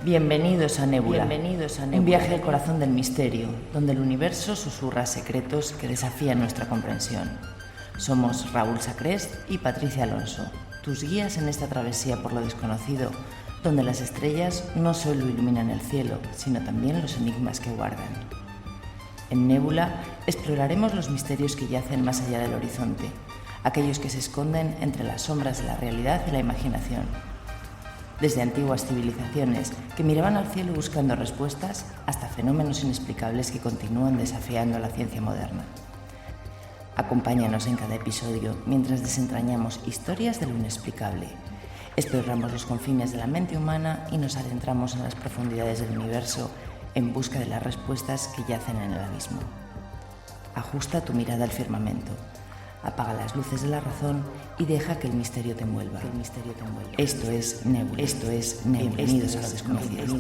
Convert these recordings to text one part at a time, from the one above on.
Bienvenidos a Nébula, un viaje al corazón del misterio, donde el universo susurra secretos que desafían nuestra comprensión. Somos Raúl Sacrest y Patricia Alonso, tus guías en esta travesía por lo desconocido, donde las estrellas no solo iluminan el cielo, sino también los enigmas que guardan. En Nébula exploraremos los misterios que yacen más allá del horizonte, aquellos que se esconden entre las sombras de la realidad y la imaginación. Desde antiguas civilizaciones que miraban al cielo buscando respuestas hasta fenómenos inexplicables que continúan desafiando a la ciencia moderna. Acompáñanos en cada episodio mientras desentrañamos historias de lo inexplicable. Exploramos los confines de la mente humana y nos adentramos en las profundidades del universo en busca de las respuestas que yacen en el abismo. Ajusta tu mirada al firmamento. Apaga las luces de la razón y deja que el misterio te envuelva. Esto es Nébula. Bienvenidos a lo desconocido.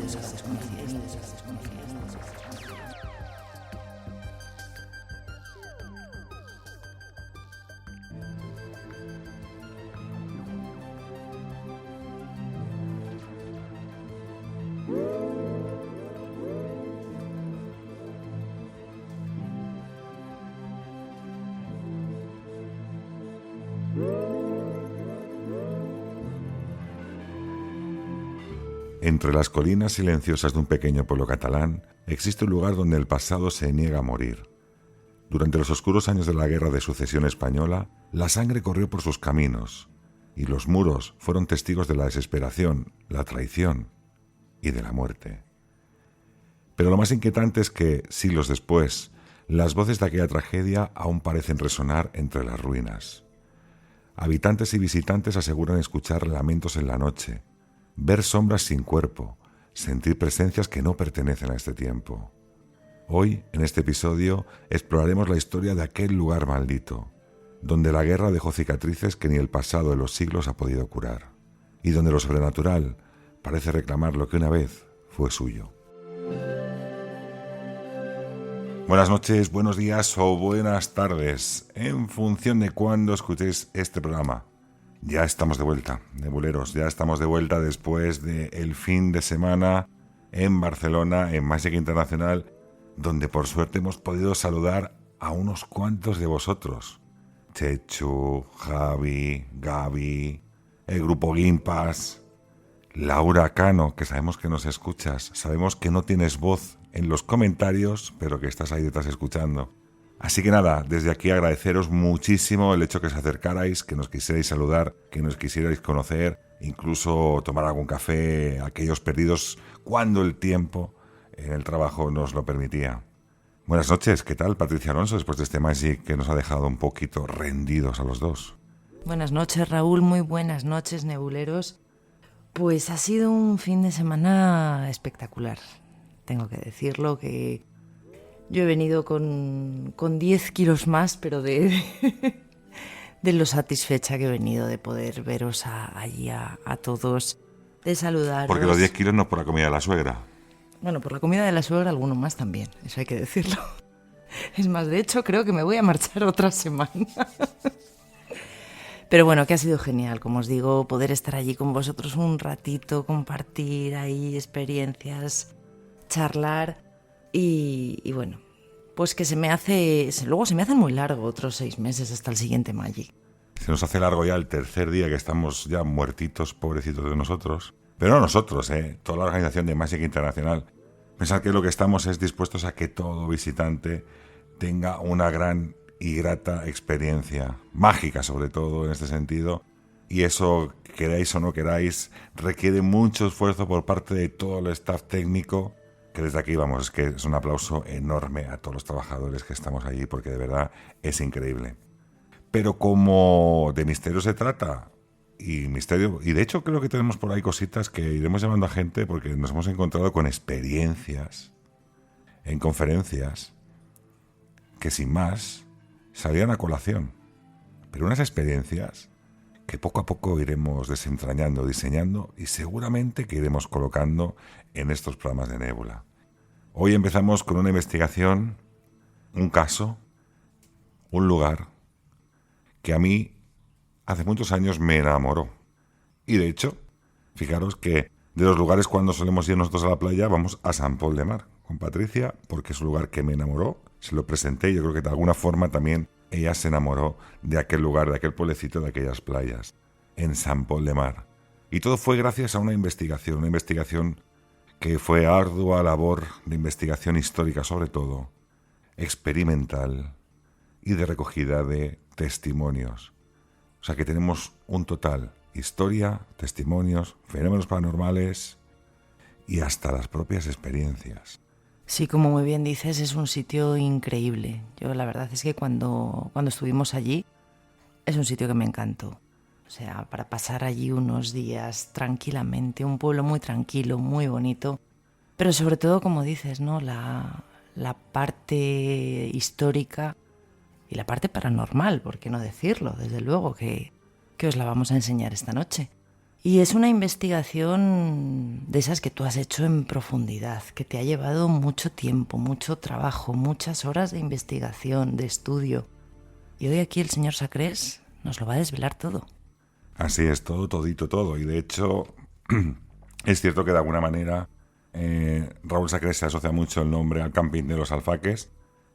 Entre las colinas silenciosas de un pequeño pueblo catalán existe un lugar donde el pasado se niega a morir. Durante los oscuros años de la Guerra de Sucesión Española, la sangre corrió por sus caminos y los muros fueron testigos de la desesperación, la traición y de la muerte. Pero lo más inquietante es que, siglos después, las voces de aquella tragedia aún parecen resonar entre las ruinas. Habitantes y visitantes aseguran escuchar lamentos en la noche, ver sombras sin cuerpo, sentir presencias que no pertenecen a este tiempo. Hoy, en este episodio, exploraremos la historia de aquel lugar maldito, donde la guerra dejó cicatrices que ni el pasado de los siglos ha podido curar, y donde lo sobrenatural parece reclamar lo que una vez fue suyo. Buenas noches, buenos días o buenas tardes, en función de cuándo escuchéis este programa. Ya estamos de vuelta, nebuleros, ya estamos de vuelta después del fin de semana en Barcelona, en Magic Internacional, donde por suerte hemos podido saludar a unos cuantos de vosotros. Chechu, Javi, Gaby, el grupo Guimpas, Laura Cano, que sabemos que nos escuchas, sabemos que no tienes voz en los comentarios, pero que estás ahí detrás escuchando. Así que nada, desde aquí agradeceros muchísimo el hecho que os acercarais, que nos quisierais saludar, que nos quisierais conocer, incluso tomar algún café, aquellos perdidos cuando el tiempo en el trabajo nos lo permitía. Buenas noches, ¿qué tal Patricia Alonso después de este Magic que nos ha dejado un poquito rendidos a los dos? Buenas noches Raúl, muy buenas noches nebuleros. Pues ha sido un fin de semana espectacular, tengo que decirlo que... Yo he venido con 10 kilos más, pero de lo satisfecha que he venido de poder veros allí a todos, de saludaros. Porque los 10 kilos no es por la comida de la suegra. Bueno, por la comida de la suegra alguno más también, eso hay que decirlo. Es más, de hecho, creo que me voy a marchar otra semana. Pero bueno, que ha sido genial, como os digo, poder estar allí con vosotros un ratito, compartir ahí experiencias, charlar... Y bueno, pues que luego se me hacen muy largo otros 6 meses hasta el siguiente Magic. Se nos hace largo ya el tercer día que estamos ya muertitos, pobrecitos de nosotros. Pero no nosotros, toda la organización de Magic Internacional. Pensad que lo que estamos es dispuestos a que todo visitante tenga una gran y grata experiencia, mágica sobre todo en este sentido. Y eso, queráis o no queráis, requiere mucho esfuerzo por parte de todo el staff técnico, que desde aquí es que es un aplauso enorme a todos los trabajadores que estamos allí, porque de verdad es increíble. Pero como de misterio se trata, y de hecho creo que tenemos por ahí cositas que iremos llamando a gente, porque nos hemos encontrado con experiencias en conferencias que sin más salían a colación, pero unas experiencias que poco a poco iremos desentrañando, diseñando y seguramente que iremos colocando en estos programas de Nébula. Hoy empezamos con una investigación, un caso, un lugar que a mí hace muchos años me enamoró. Y de hecho, fijaros que De los lugares cuando solemos ir nosotros a la playa, vamos a Sant Pol de Mar con Patricia, porque es un lugar que me enamoró, se lo presenté y yo creo que de alguna forma también ella se enamoró de aquel lugar, de aquel pueblecito, de aquellas playas, en Sant Pol de Mar. Y todo fue gracias a una investigación que fue ardua labor de investigación histórica sobre todo, experimental y de recogida de testimonios. O sea que tenemos un total: historia, testimonios, fenómenos paranormales y hasta las propias experiencias. Sí, como muy bien dices, es un sitio increíble. Yo la verdad es que cuando estuvimos allí, es un sitio que me encantó. O sea, para pasar allí unos días tranquilamente, un pueblo muy tranquilo, muy bonito. Pero sobre todo, como dices, ¿no? La parte histórica y la parte paranormal, ¿por qué no decirlo? Desde luego que os la vamos a enseñar esta noche. Y es una investigación de esas que tú has hecho en profundidad, que te ha llevado mucho tiempo, mucho trabajo, muchas horas de investigación, de estudio. Y hoy aquí el señor Sacrés nos lo va a desvelar todo. Así es, todo. Y de hecho, es cierto que de alguna manera Raúl Sacrés se asocia mucho el nombre al camping de los Alfaques,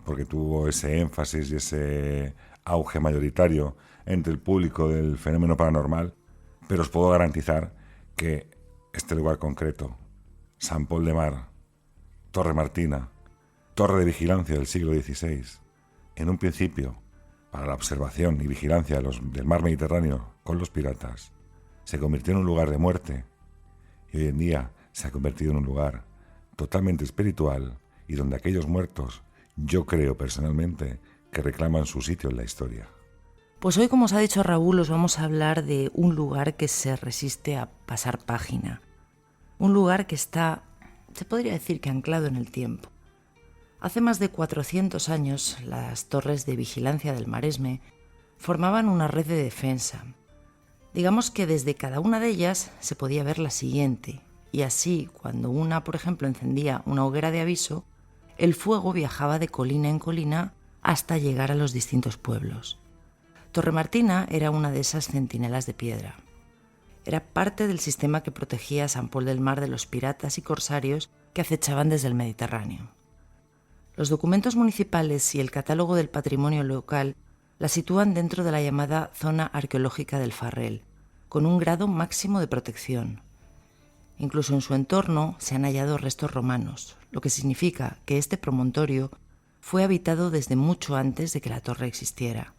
porque tuvo ese énfasis y ese auge mayoritario entre el público del fenómeno paranormal. Pero os puedo garantizar que este lugar concreto, Sant Pol de Mar, Torre Martina, torre de vigilancia del siglo XVI, en un principio, para la observación y vigilancia del mar Mediterráneo con los piratas, se convirtió en un lugar de muerte y hoy en día se ha convertido en un lugar totalmente espiritual y donde aquellos muertos, yo creo personalmente, que reclaman su sitio en la historia. Pues hoy, como os ha dicho Raúl, os vamos a hablar de un lugar que se resiste a pasar página. Un lugar que está, se podría decir que anclado en el tiempo. Hace más de 400 años, las torres de vigilancia del Maresme formaban una red de defensa. Digamos que desde cada una de ellas se podía ver la siguiente, y así, cuando una, por ejemplo, encendía una hoguera de aviso, el fuego viajaba de colina en colina hasta llegar a los distintos pueblos. Torre Martina era una de esas centinelas de piedra. Era parte del sistema que protegía a Sant Pol del Mar de los piratas y corsarios que acechaban desde el Mediterráneo. Los documentos municipales y el catálogo del patrimonio local la sitúan dentro de la llamada zona arqueológica del Farrel, con un grado máximo de protección. Incluso en su entorno se han hallado restos romanos, lo que significa que este promontorio fue habitado desde mucho antes de que la torre existiera.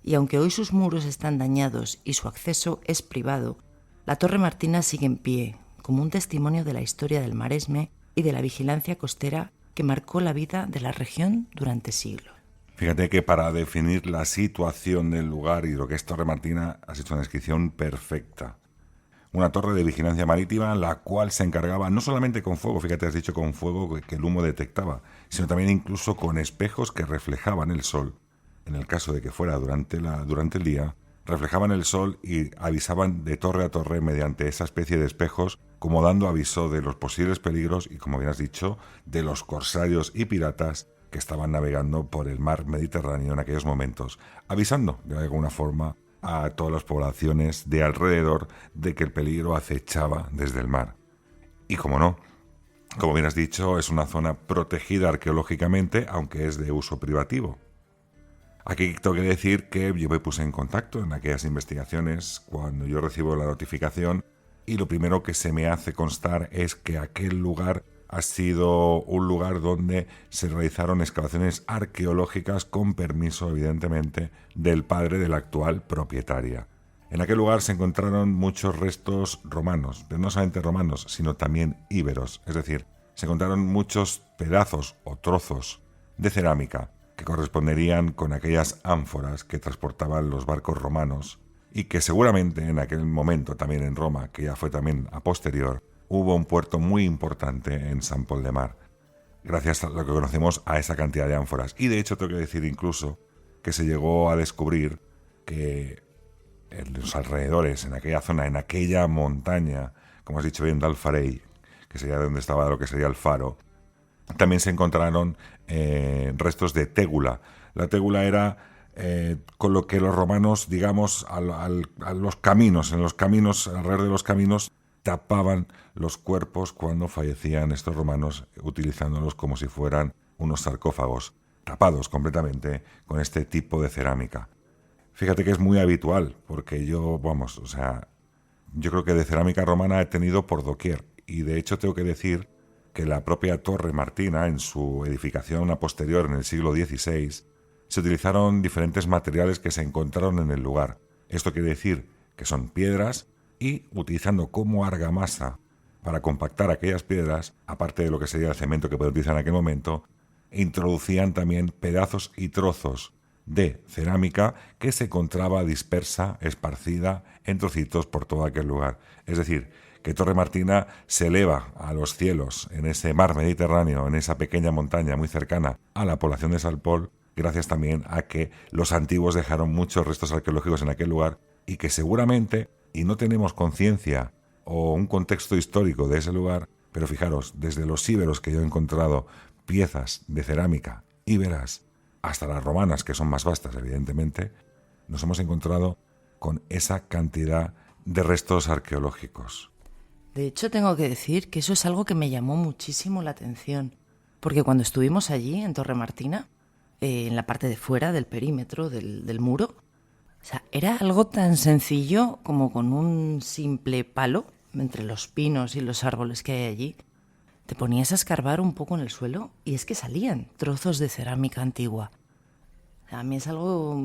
Y aunque hoy sus muros están dañados y su acceso es privado, la Torre Martina sigue en pie, como un testimonio de la historia del Maresme y de la vigilancia costera que marcó la vida de la región durante siglos. Fíjate que para definir la situación del lugar y lo que es Torre Martina has hecho una descripción perfecta. Una torre de vigilancia marítima, la cual se encargaba no solamente con fuego, fíjate, has dicho con fuego que el humo detectaba, sino también incluso con espejos que reflejaban el sol. En el caso de que fuera durante el día, reflejaban el sol y avisaban de torre a torre mediante esa especie de espejos, como dando aviso de los posibles peligros y, como bien has dicho, de los corsarios y piratas que estaban navegando por el mar Mediterráneo en aquellos momentos, avisando de alguna forma a todas las poblaciones de alrededor de que el peligro acechaba desde el mar. Y como no, como bien has dicho, es una zona protegida arqueológicamente, aunque es de uso privativo. Aquí tengo que decir que yo me puse en contacto en aquellas investigaciones cuando yo recibo la notificación y lo primero que se me hace constar es que aquel lugar ha sido un lugar donde se realizaron excavaciones arqueológicas con permiso, evidentemente, del padre de la actual propietaria. En aquel lugar se encontraron muchos restos romanos, pero no solamente romanos, sino también íberos, es decir, se encontraron muchos pedazos o trozos de cerámica que corresponderían con aquellas ánforas que transportaban los barcos romanos y que seguramente en aquel momento también en Roma, que ya fue también a posterior, hubo un puerto muy importante en Sant Pol de Mar, gracias a lo que conocemos a esa cantidad de ánforas. Y de hecho tengo que decir incluso que se llegó a descubrir que en los alrededores, en aquella zona, en aquella montaña, como has dicho bien, de Alfarell, que sería donde estaba lo que sería el faro, también se encontraron restos de tégula. La tégula era con lo que los romanos, digamos, a los caminos, en los caminos, alrededor de los caminos, tapaban los cuerpos cuando fallecían estos romanos, utilizándolos como si fueran unos sarcófagos, tapados completamente con este tipo de cerámica. Fíjate que es muy habitual, porque yo creo que de cerámica romana he tenido por doquier, y de hecho tengo que decir que la propia Torre Martina, en su edificación a posterior en el siglo XVI, se utilizaron diferentes materiales que se encontraron en el lugar. Esto quiere decir que son piedras, y utilizando como argamasa para compactar aquellas piedras, aparte de lo que sería el cemento que podían utilizar en aquel momento, introducían también pedazos y trozos de cerámica que se encontraba dispersa, esparcida en trocitos por todo aquel lugar. Es decir, que Torre Martina se eleva a los cielos en ese mar Mediterráneo, en esa pequeña montaña muy cercana a la población de Salpol, gracias también a que los antiguos dejaron muchos restos arqueológicos en aquel lugar y que seguramente, y no tenemos conciencia o un contexto histórico de ese lugar, pero fijaros, desde los íberos que yo he encontrado piezas de cerámica íberas hasta las romanas, que son más vastas evidentemente, nos hemos encontrado con esa cantidad de restos arqueológicos. De hecho, tengo que decir que eso es algo que me llamó muchísimo la atención, porque cuando estuvimos allí, en Torre Martina, en la parte de fuera del perímetro del muro, o sea, era algo tan sencillo como con un simple palo, entre los pinos y los árboles que hay allí, te ponías a escarbar un poco en el suelo y es que salían trozos de cerámica antigua. A mí es algo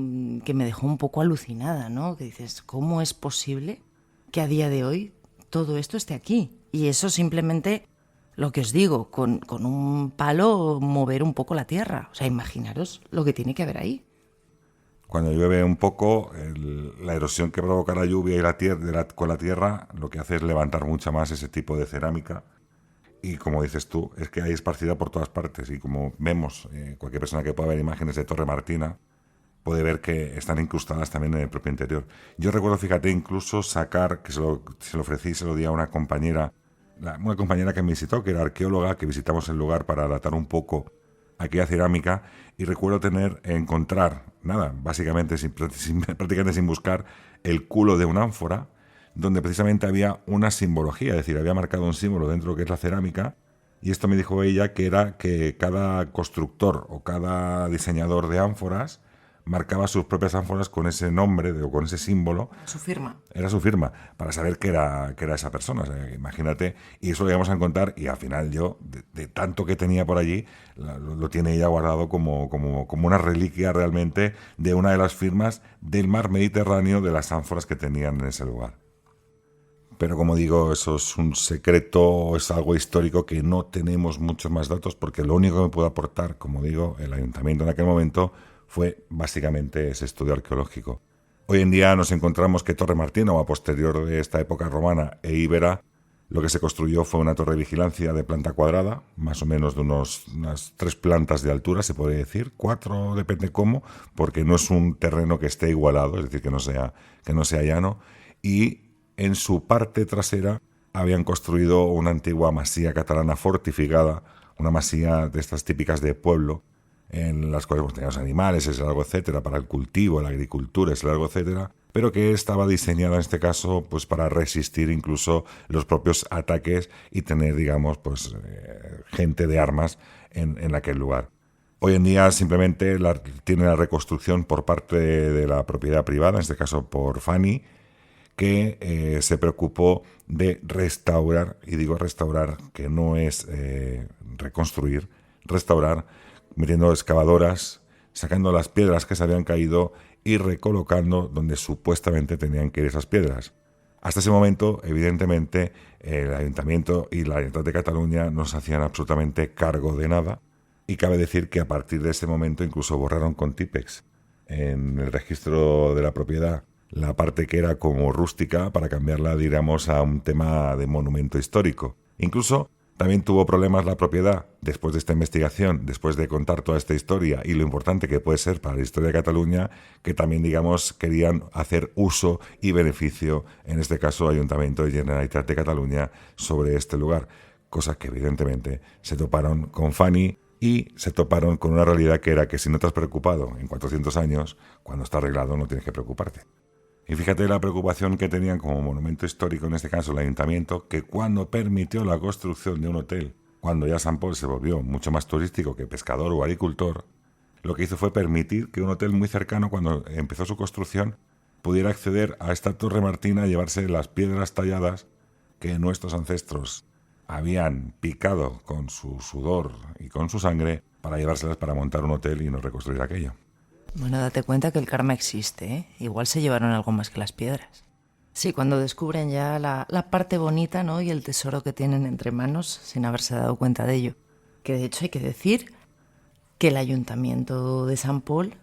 que me dejó un poco alucinada, ¿no? Que dices, ¿cómo es posible que a día de hoy todo esto esté aquí? Y eso simplemente, lo que os digo, con un palo mover un poco la tierra. O sea, imaginaros lo que tiene que haber ahí. Cuando llueve un poco, la erosión que provoca la lluvia y con la tierra lo que hace es levantar mucha más ese tipo de cerámica. Y como dices tú, es que hay esparcida por todas partes. Y como vemos, cualquier persona que pueda ver imágenes de Torre Martina puede ver que están incrustadas también en el propio interior. Yo recuerdo, fíjate, incluso sacar, que se lo ofrecí, se lo di a una compañera que me visitó, que era arqueóloga, que visitamos el lugar para datar un poco aquella cerámica, y recuerdo encontrar, básicamente prácticamente sin buscar, el culo de una ánfora, donde precisamente había una simbología, es decir, había marcado un símbolo dentro de lo que es la cerámica, y esto me dijo ella que era que cada constructor o cada diseñador de ánforas marcaba sus propias ánforas con ese nombre o con ese símbolo. Su firma. Era su firma, para saber que era esa persona. O sea, imagínate, y eso lo íbamos a encontrar, y al final yo, de tanto que tenía por allí, lo tiene ella guardado como una reliquia realmente de una de las firmas del mar Mediterráneo, de las ánforas que tenían en ese lugar. Pero como digo, eso es un secreto, es algo histórico que no tenemos muchos más datos, porque lo único que me pudo aportar, como digo, el ayuntamiento en aquel momento fue básicamente ese estudio arqueológico. Hoy en día nos encontramos que Torre Martina, o a posterior de esta época romana e íbera, lo que se construyó fue una torre de vigilancia de planta cuadrada, más o menos de unas 3 plantas de altura, se podría decir, 4, depende cómo, porque no es un terreno que esté igualado, es decir, que no sea llano, y en su parte trasera habían construido una antigua masía catalana fortificada, una masía de estas típicas de pueblo, en las cuales teníamos animales, ese largo, etcétera, para el cultivo, la agricultura, ese largo, etcétera, pero que estaba diseñada en este caso pues para resistir incluso los propios ataques y tener, digamos, pues gente de armas en aquel lugar. Hoy en día simplemente tiene la reconstrucción por parte de la propiedad privada, en este caso por Fani, que se preocupó de restaurar, y digo restaurar, que no es reconstruir, restaurar, metiendo excavadoras, sacando las piedras que se habían caído y recolocando donde supuestamente tenían que ir esas piedras. Hasta ese momento, evidentemente, el Ayuntamiento y la Generalitat de Cataluña no se hacían absolutamente cargo de nada, y cabe decir que a partir de ese momento incluso borraron con Típex en el registro de la propiedad la parte que era como rústica para cambiarla, digamos, a un tema de monumento histórico. Incluso también tuvo problemas la propiedad después de esta investigación, después de contar toda esta historia y lo importante que puede ser para la historia de Cataluña, que también, digamos, querían hacer uso y beneficio, en este caso Ayuntamiento y Generalitat de Cataluña, sobre este lugar. Cosa que evidentemente se toparon con Fani y se toparon con una realidad que era que si no te has preocupado en 400 años, cuando está arreglado no tienes que preocuparte. Y fíjate la preocupación que tenían como monumento histórico, en este caso el ayuntamiento, que cuando permitió la construcción de un hotel, cuando ya Sant Pol se volvió mucho más turístico que pescador o agricultor, lo que hizo fue permitir que un hotel muy cercano, cuando empezó su construcción, pudiera acceder a esta Torre Martina y llevarse las piedras talladas que nuestros ancestros habían picado con su sudor y con su sangre para llevárselas para montar un hotel y no reconstruir aquello. Bueno, date cuenta que el karma existe, ¿eh? Igual se llevaron algo más que las piedras. Sí, cuando descubren ya la parte bonita, ¿no? Y el tesoro que tienen entre manos sin haberse dado cuenta de ello. Que de hecho hay que decir que el ayuntamiento de Sant Pol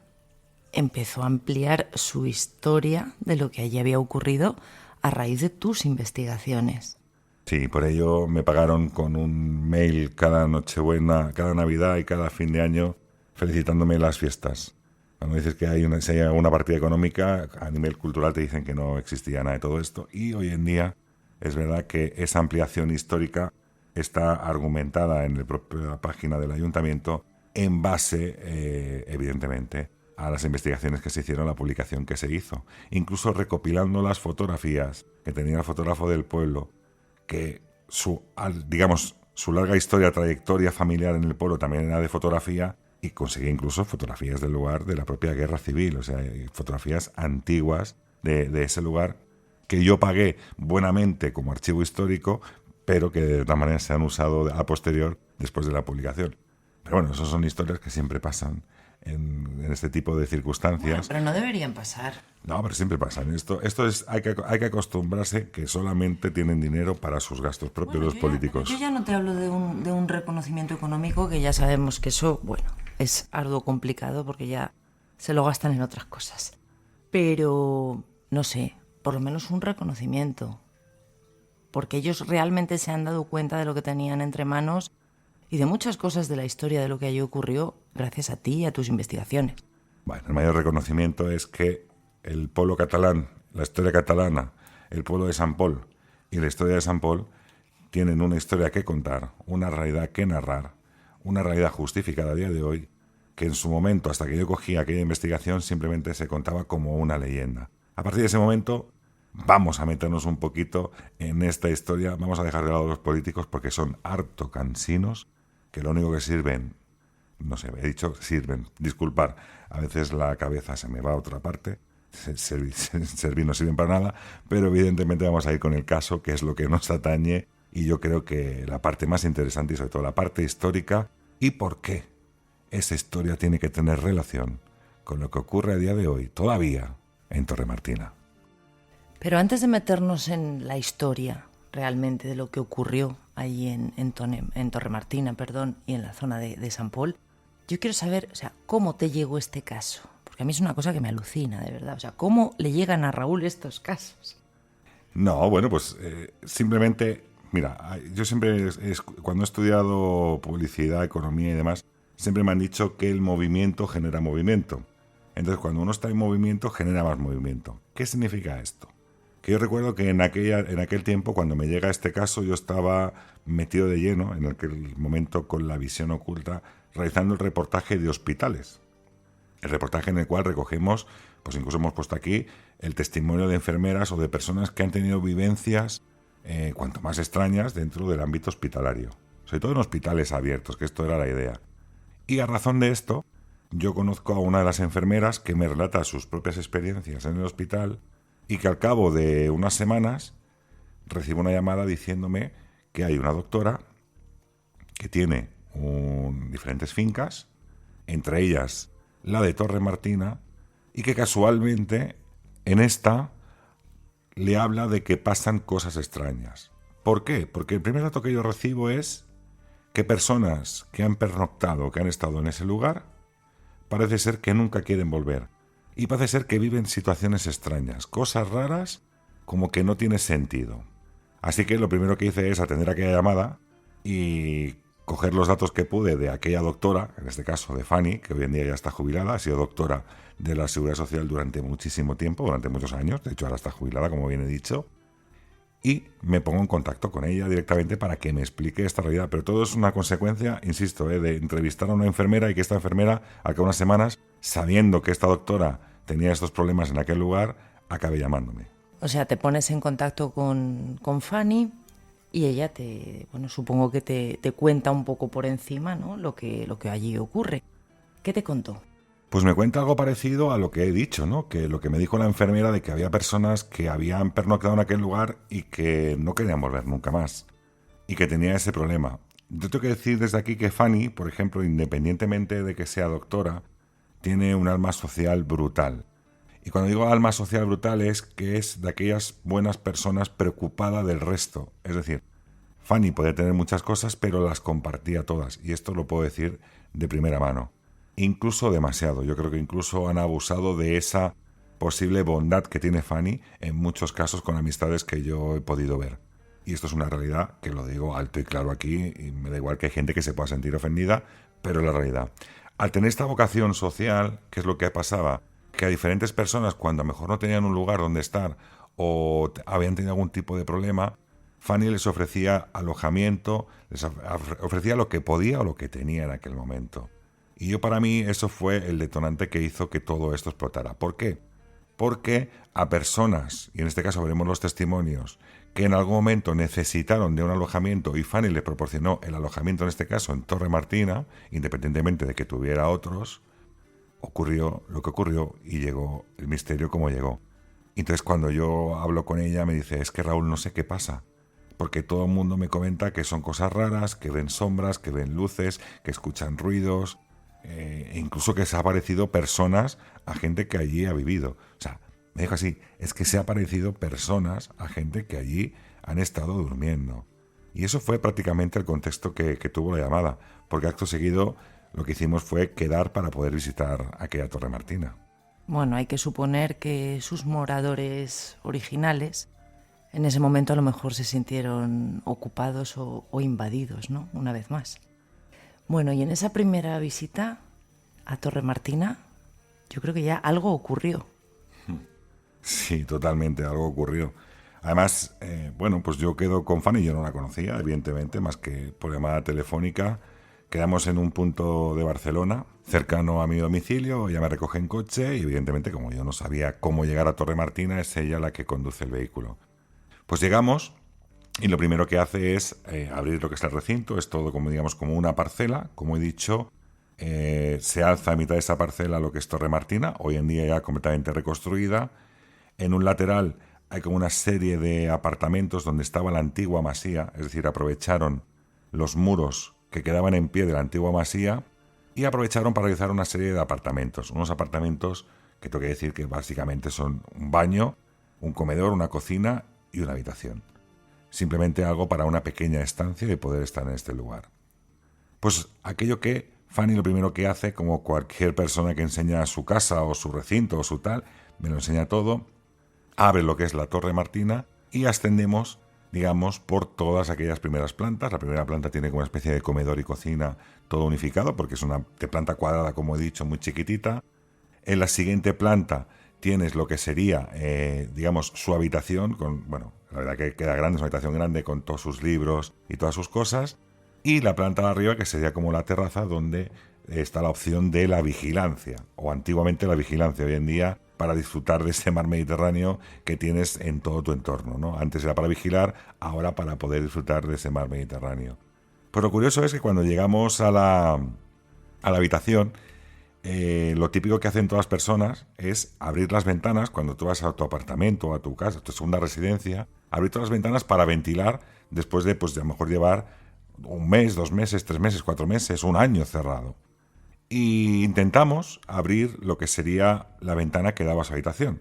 empezó a ampliar su historia de lo que allí había ocurrido a raíz de tus investigaciones. Sí, por ello me pagaron con un mail cada Nochebuena, cada Navidad y cada fin de año felicitándome las fiestas. Cuando dices que hay una partida económica, a nivel cultural te dicen que no existía nada de todo esto. Y hoy en día es verdad que esa ampliación histórica está argumentada en la propia página del ayuntamiento en base, evidentemente, a las investigaciones que se hicieron, la publicación que se hizo. Incluso recopilando las fotografías que tenía el fotógrafo del pueblo, que su larga historia, trayectoria familiar en el pueblo también era de fotografía, y conseguí incluso fotografías del lugar de la propia guerra civil, o sea, fotografías antiguas de ese lugar que yo pagué buenamente como archivo histórico, pero que de todas maneras se han usado a posterior después de la publicación. Pero bueno, esas son historias que siempre pasan en este tipo de circunstancias. Bueno, pero no deberían pasar. No, pero siempre pasan. Esto es hay que acostumbrarse que solamente tienen dinero para sus gastos propios los políticos. Yo ya no te hablo de un reconocimiento económico, que ya sabemos que eso, bueno, es arduo, complicado, porque ya se lo gastan en otras cosas. Pero, no sé, por lo menos un reconocimiento. Porque ellos realmente se han dado cuenta de lo que tenían entre manos y de muchas cosas de la historia de lo que allí ocurrió gracias a ti y a tus investigaciones. Bueno, el mayor reconocimiento es que el pueblo catalán, la historia catalana, el pueblo de Sant Pol y la historia de Sant Pol tienen una historia que contar, una realidad que narrar, una realidad justificada a día de hoy, que en su momento, hasta que yo cogí aquella investigación, simplemente se contaba como una leyenda. A partir de ese momento, vamos a meternos un poquito en esta historia, vamos a dejar de lado los políticos porque son harto cansinos, que lo único que sirven, no sé, he dicho sirven, disculpar, a veces la cabeza se me va a otra parte, servir no sirven para nada, pero evidentemente vamos a ir con el caso, que es lo que nos atañe, y yo creo que la parte más interesante y sobre todo la parte histórica, y por qué esa historia tiene que tener relación con lo que ocurre a día de hoy, todavía, en Torre Martina. Pero antes de meternos en la historia realmente de lo que ocurrió allí en Torre Martina, y en la zona de Sant Pol, yo quiero saber, o sea, cómo te llegó este caso. Porque a mí es una cosa que me alucina, de verdad. O sea, ¿cómo le llegan a Raúl estos casos? No, bueno, pues simplemente, mira, yo siempre, cuando he estudiado publicidad, economía y demás, siempre me han dicho que el movimiento genera movimiento. Entonces, cuando uno está en movimiento, genera más movimiento. ¿Qué significa esto? Que yo recuerdo que en aquel tiempo, cuando me llega este caso, yo estaba metido de lleno, en aquel momento con la visión oculta, realizando el reportaje de hospitales. El reportaje en el cual recogemos, pues incluso hemos puesto aquí, el testimonio de enfermeras o de personas que han tenido vivencias cuanto más extrañas dentro del ámbito hospitalario. Sobre todo en hospitales abiertos, que esto era la idea. Y a razón de esto, yo conozco a una de las enfermeras que me relata sus propias experiencias en el hospital y que al cabo de unas semanas recibo una llamada diciéndome que hay una doctora que tiene diferentes fincas, entre ellas la de Torre Martina, y que casualmente en esta le habla de que pasan cosas extrañas. ¿Por qué? Porque el primer dato que yo recibo es que personas que han pernoctado, que han estado en ese lugar, parece ser que nunca quieren volver. Y parece ser que viven situaciones extrañas, cosas raras, como que no tiene sentido. Así que lo primero que hice es atender aquella llamada y coger los datos que pude de aquella doctora, en este caso de Fanny, que hoy en día ya está jubilada, ha sido doctora de la Seguridad Social durante muchísimo tiempo, durante muchos años, de hecho ahora está jubilada, como bien he dicho, y me pongo en contacto con ella directamente para que me explique esta realidad. Pero todo es una consecuencia, insisto, de entrevistar a una enfermera y que esta enfermera, al cabo de unas semanas, sabiendo que esta doctora tenía estos problemas en aquel lugar, acabe llamándome. O sea, te pones en contacto con Fanny y ella supongo que te cuenta un poco por encima, ¿no? lo que allí ocurre. ¿Qué te contó? Pues me cuenta algo parecido a lo que he dicho, ¿no? Que lo que me dijo la enfermera de que había personas que habían pernoctado en aquel lugar y que no querían volver nunca más. Y que tenía ese problema. Yo tengo que decir desde aquí que Fanny, por ejemplo, independientemente de que sea doctora, tiene un alma social brutal. Y cuando digo alma social brutal es que es de aquellas buenas personas preocupada del resto. Es decir, Fanny puede tener muchas cosas, pero las compartía todas. Y esto lo puedo decir de primera mano. Incluso demasiado. Yo creo que incluso han abusado de esa posible bondad que tiene Fanny en muchos casos con amistades que yo he podido ver. Y esto es una realidad que lo digo alto y claro aquí, y me da igual que hay gente que se pueda sentir ofendida, pero es la realidad. Al tener esta vocación social, ¿qué es lo que pasaba? Que a diferentes personas, cuando a lo mejor no tenían un lugar donde estar o habían tenido algún tipo de problema, Fanny les ofrecía alojamiento, les ofrecía lo que podía o lo que tenía en aquel momento. Y para mí eso fue el detonante que hizo que todo esto explotara. ¿Por qué? Porque a personas, y en este caso veremos los testimonios, que en algún momento necesitaron de un alojamiento y Fanny les proporcionó el alojamiento, en este caso en Torre Martina, independientemente de que tuviera otros, ocurrió lo que ocurrió y llegó el misterio como llegó. Entonces cuando yo hablo con ella me dice, es que Raúl, no sé qué pasa, porque todo el mundo me comenta que son cosas raras, que ven sombras, que ven luces, que escuchan ruidos, e incluso que se ha aparecido personas a gente que allí ha vivido. O sea, me dijo así, es que se ha aparecido personas a gente que allí han estado durmiendo. Y eso fue prácticamente el contexto que tuvo la llamada, porque acto seguido lo que hicimos fue quedar para poder visitar aquella Torre Martina. Bueno, hay que suponer que sus moradores originales en ese momento a lo mejor se sintieron ocupados o invadidos, ¿no? Una vez más. Bueno, y en esa primera visita a Torre Martina, yo creo que ya algo ocurrió. Sí, totalmente, algo ocurrió. Además, pues yo quedo con Fanny, yo no la conocía, evidentemente, más que por llamada telefónica. Quedamos en un punto de Barcelona, cercano a mi domicilio, ella me recoge en coche y evidentemente, como yo no sabía cómo llegar a Torre Martina, es ella la que conduce el vehículo. Pues llegamos y lo primero que hace es abrir lo que es el recinto, es todo como una parcela, como he dicho, se alza a mitad de esa parcela lo que es Torre Martina, hoy en día ya completamente reconstruida. En un lateral hay como una serie de apartamentos donde estaba la antigua masía, es decir, aprovecharon los muros que quedaban en pie de la antigua masía y aprovecharon para realizar una serie de apartamentos. Unos apartamentos que tengo que decir que básicamente son un baño, un comedor, una cocina y una habitación. Simplemente algo para una pequeña estancia y poder estar en este lugar. Pues aquello que Fanny lo primero que hace, como cualquier persona que enseña su casa o su recinto o su tal, me lo enseña todo, abre lo que es la Torre Martina y ascendemos, por todas aquellas primeras plantas. La primera planta tiene como una especie de comedor y cocina todo unificado, porque es una de planta cuadrada, como he dicho, muy chiquitita. En la siguiente planta tienes lo que sería, su habitación, la verdad que queda grande, es una habitación grande con todos sus libros y todas sus cosas. Y la planta de arriba, que sería como la terraza, donde está la opción de la vigilancia, o antiguamente la vigilancia, hoy en día para disfrutar de ese mar Mediterráneo que tienes en todo tu entorno, ¿no? Antes era para vigilar, ahora para poder disfrutar de ese mar Mediterráneo. Pues lo curioso es que cuando llegamos a la habitación, lo típico que hacen todas las personas es abrir las ventanas cuando tú vas a tu apartamento, a tu casa, a tu segunda residencia, abrir todas las ventanas para ventilar después de, a lo mejor llevar un mes, 2 meses, 3 meses, 4 meses, un año cerrado. Y intentamos abrir lo que sería la ventana que daba a su habitación.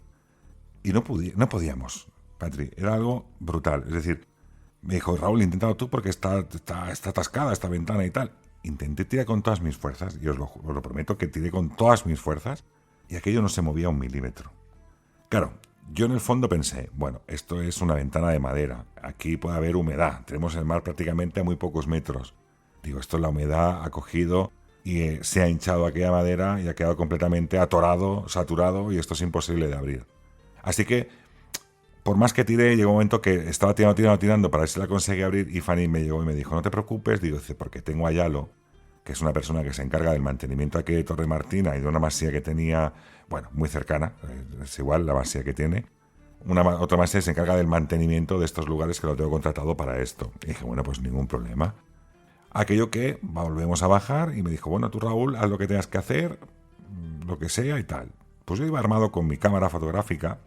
Y no podíamos, Patri. Era algo brutal. Es decir, me dijo, Raúl, inténtalo tú porque está atascada esta ventana y tal. Intenté tirar con todas mis fuerzas, y os lo prometo que tiré con todas mis fuerzas, y aquello no se movía 1 milímetro. Claro, yo en el fondo pensé, esto es una ventana de madera. Aquí puede haber humedad. Tenemos el mar prácticamente a muy pocos metros. Digo, esto es la humedad, ha cogido y se ha hinchado aquella madera y ha quedado completamente atorado, saturado, y esto es imposible de abrir. Así que, por más que tiré, llegó un momento que estaba tirando para ver si la conseguía abrir, y Fanny me llegó y me dijo, no te preocupes, digo, porque tengo a Yalo, que es una persona que se encarga del mantenimiento aquí de Torre Martina y de una masía que tenía, bueno, muy cercana, es igual la masía que tiene. Otra masía se encarga del mantenimiento de estos lugares que lo tengo contratado para esto. Y dije, bueno, pues ningún problema. Aquello que volvemos a bajar y me dijo, bueno, tú Raúl, haz lo que tengas que hacer, lo que sea y tal. Pues yo iba armado con mi cámara fotográfica,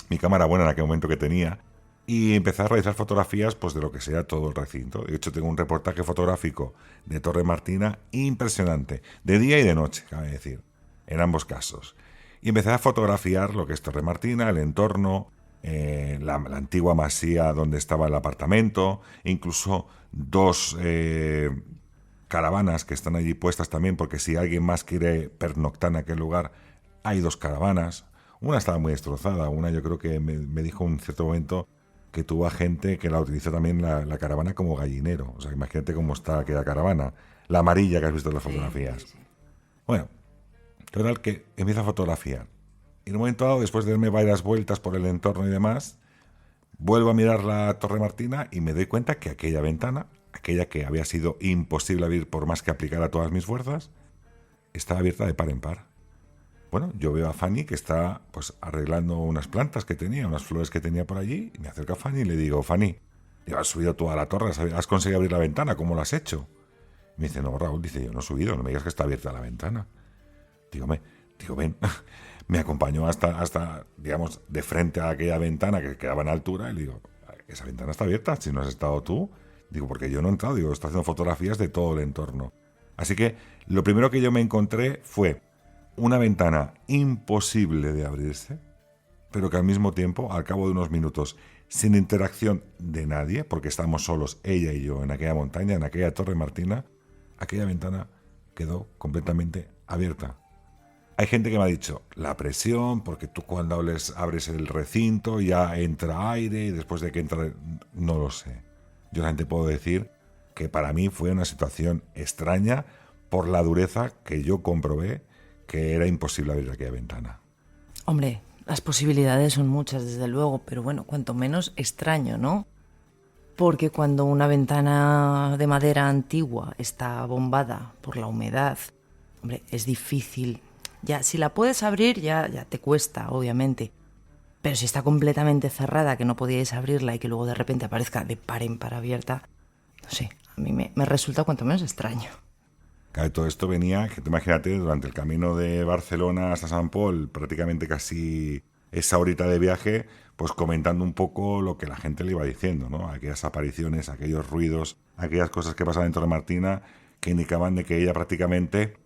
mi cámara buena en aquel momento que tenía, y empecé a realizar fotografías pues de lo que sea todo el recinto. De hecho, tengo un reportaje fotográfico de Torre Martina impresionante, de día y de noche, cabe decir, en ambos casos. Y empecé a fotografiar lo que es Torre Martina, el entorno, la antigua masía donde estaba el apartamento, incluso 2 caravanas que están allí puestas también, porque si alguien más quiere pernoctar en aquel lugar, hay 2 caravanas. Una estaba muy destrozada, una yo creo que me dijo en cierto momento que tuvo gente que la utilizó también la caravana como gallinero. O sea, imagínate cómo está aquella caravana, la amarilla que has visto en las fotografías. Sí. Bueno, total que empiezo a fotografiar. Y en un momento dado, después de darme varias vueltas por el entorno y demás, vuelvo a mirar la Torre Martina y me doy cuenta que aquella ventana, aquella que había sido imposible abrir por más que aplicara todas mis fuerzas, estaba abierta de par en par. Bueno, yo veo a Fanny que está pues arreglando unas plantas que tenía, unas flores que tenía por allí, y me acerco a Fanny y le digo, Fanny, has subido tú a la torre, has conseguido abrir la ventana, ¿cómo lo has hecho? Y me dice, no, Raúl, dice, yo no he subido, no me digas que está abierta la ventana. Digo, ven, me acompañó hasta, digamos, de frente a aquella ventana que quedaba en altura, y le digo, esa ventana está abierta, si no has estado tú. Digo, porque yo no he entrado, digo, estoy haciendo fotografías de todo el entorno. Así que lo primero que yo me encontré fue una ventana imposible de abrirse, pero que al mismo tiempo, al cabo de unos minutos, sin interacción de nadie, porque estábamos solos, ella y yo, en aquella montaña, en aquella Torre Martina, aquella ventana quedó completamente abierta. Hay gente que me ha dicho, la presión, porque tú cuando abres el recinto ya entra aire y después de que entra, no lo sé. Yo solamente puedo decir que para mí fue una situación extraña por la dureza que yo comprobé que era imposible abrir aquella ventana. Hombre, las posibilidades son muchas, desde luego, pero bueno, cuanto menos extraño, ¿no? Porque cuando una ventana de madera antigua está bombada por la humedad, hombre, es difícil. Ya, si la puedes abrir, ya te cuesta, obviamente. Pero si está completamente cerrada, que no podíais abrirla y que luego de repente aparezca de par en par abierta, no sé, a mí me resulta cuanto menos extraño. Claro, todo esto venía, que tú imagínate, durante el camino de Barcelona hasta San Pol, prácticamente casi esa horita de viaje, pues comentando un poco lo que la gente le iba diciendo, ¿no? Aquellas apariciones, aquellos ruidos, aquellas cosas que pasaban en Torre Martina, que indicaban de que ella prácticamente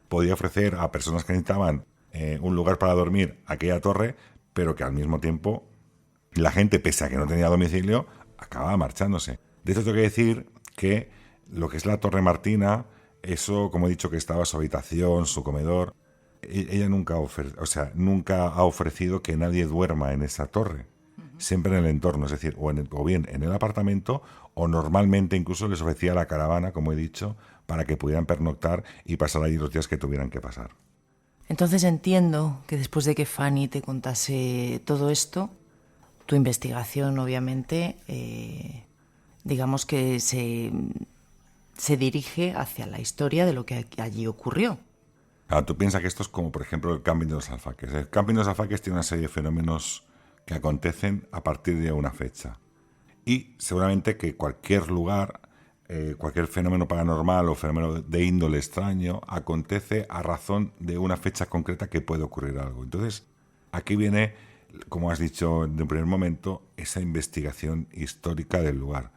podía ofrecer a personas que necesitaban un lugar para dormir aquella torre, pero que al mismo tiempo la gente, pese a que no tenía domicilio, acababa marchándose. De hecho, tengo que decir que lo que es la Torre Martina, eso, como he dicho, que estaba su habitación, su comedor, ella nunca ha ofrecido que nadie duerma en esa torre, siempre en el entorno, es decir, o bien en el apartamento, o normalmente incluso les ofrecía la caravana, como he dicho, para que pudieran pernoctar y pasar allí los días que tuvieran que pasar. Entonces entiendo que después de que Fanny te contase todo esto, tu investigación, obviamente, digamos que se dirige hacia la historia de lo que allí ocurrió. Claro, tú piensas que esto es como, por ejemplo, el camping de los alfaques. El camping de los alfaques tiene una serie de fenómenos que acontecen a partir de una fecha. Y seguramente que cualquier lugar, cualquier fenómeno paranormal o fenómeno de índole extraño acontece a razón de una fecha concreta que puede ocurrir algo. Entonces, aquí viene, como has dicho de un primer momento, esa investigación histórica del lugar.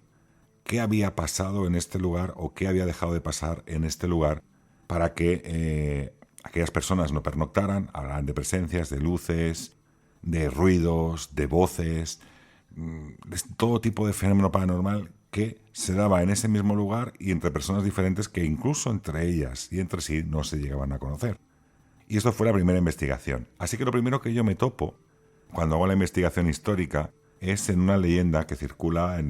¿Qué había pasado en este lugar o qué había dejado de pasar en este lugar para que aquellas personas no pernoctaran? Hablaban de presencias, de luces, de ruidos, de voces, de todo tipo de fenómeno paranormal que se daba en ese mismo lugar y entre personas diferentes que incluso entre ellas y entre sí no se llegaban a conocer. Y esto fue la primera investigación. Así que lo primero que yo me topo cuando hago la investigación histórica es en una leyenda que circula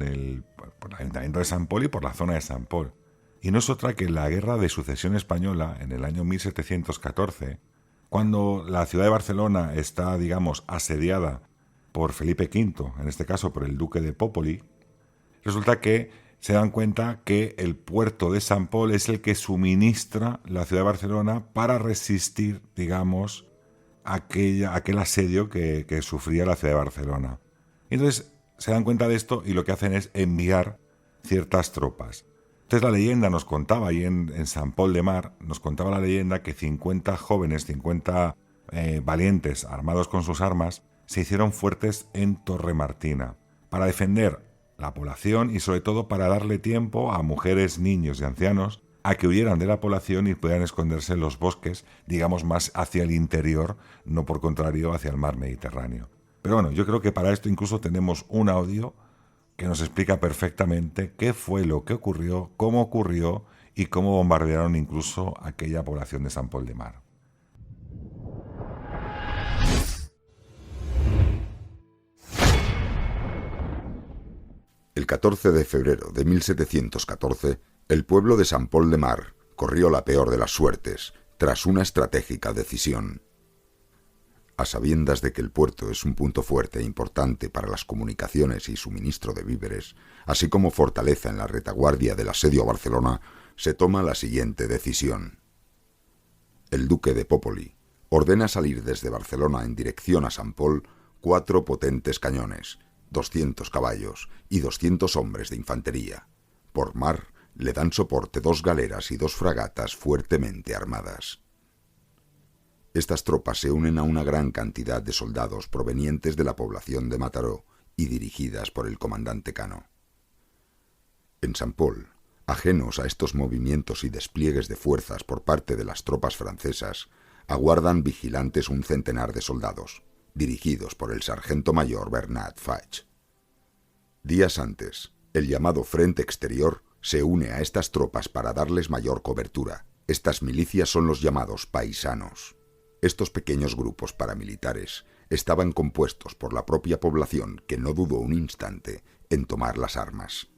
por el Ayuntamiento de San Pol y por la zona de San Pol. Y no es otra que la Guerra de Sucesión Española en el año 1714, cuando la ciudad de Barcelona está, digamos, asediada por Felipe V, en este caso por el duque de Popoli. Resulta que se dan cuenta que el puerto de Sant Pol es el que suministra la ciudad de Barcelona para resistir, digamos, aquel asedio que sufría la ciudad de Barcelona. Entonces se dan cuenta de esto y lo que hacen es enviar ciertas tropas. Entonces la leyenda nos contaba, ahí en Sant Pol de Mar, nos contaba la leyenda que 50 jóvenes, 50 valientes armados con sus armas, se hicieron fuertes en Torremartina para defender la población y sobre todo para darle tiempo a mujeres, niños y ancianos a que huyeran de la población y puedan esconderse en los bosques, digamos más hacia el interior, no por contrario hacia el mar Mediterráneo. Pero bueno, yo creo que para esto incluso tenemos un audio que nos explica perfectamente qué fue lo que ocurrió, cómo ocurrió y cómo bombardearon incluso aquella población de Sant Pol de Mar. El 14 de febrero de 1714, el pueblo de Sant Pol de Mar corrió la peor de las suertes tras una estratégica decisión. A sabiendas de que el puerto es un punto fuerte e importante para las comunicaciones y suministro de víveres, así como fortaleza en la retaguardia del asedio a Barcelona, se toma la siguiente decisión. El duque de Popoli ordena salir desde Barcelona en dirección a Sant Pol 4 potentes cañones, 200 caballos y 200 hombres de infantería. Por mar le dan soporte 2 galeras y 2 fragatas fuertemente armadas. Estas tropas se unen a una gran cantidad de soldados provenientes de la población de Mataró y dirigidas por el comandante Cano. En Sant Pol, ajenos a estos movimientos y despliegues de fuerzas por parte de las tropas francesas, aguardan vigilantes un centenar de soldados, dirigidos por el sargento mayor Bernat Faig. Días antes, el llamado Frente Exterior se une a estas tropas para darles mayor cobertura. Estas milicias son los llamados paisanos. Estos pequeños grupos paramilitares estaban compuestos por la propia población que no dudó un instante en tomar las armas.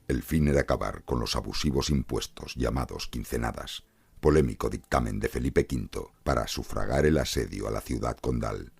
El fin era acabar con los abusivos impuestos llamados quincenadas, polémico dictamen de Felipe V para sufragar el asedio a la ciudad condal.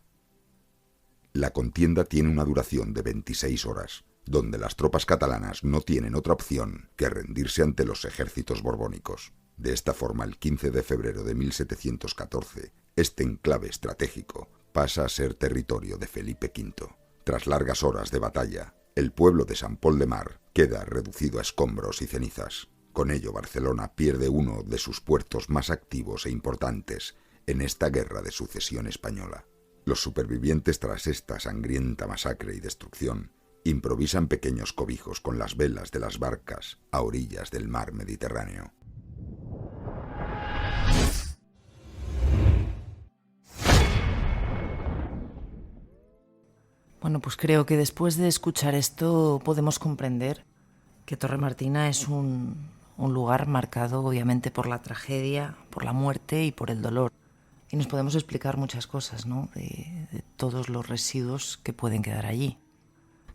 La contienda tiene una duración de 26 horas, donde las tropas catalanas no tienen otra opción que rendirse ante los ejércitos borbónicos. De esta forma, el 15 de febrero de 1714, este enclave estratégico pasa a ser territorio de Felipe V. Tras largas horas de batalla, el pueblo de Sant Pol de Mar queda reducido a escombros y cenizas. Con ello, Barcelona pierde uno de sus puertos más activos e importantes en esta guerra de sucesión española. Los supervivientes tras esta sangrienta masacre y destrucción improvisan pequeños cobijos con las velas de las barcas a orillas del mar Mediterráneo. Bueno, pues creo que después de escuchar esto podemos comprender que Torremartina es un lugar marcado obviamente por la tragedia, por la muerte y por el dolor. Y nos podemos explicar muchas cosas, ¿no? De todos los residuos que pueden quedar allí.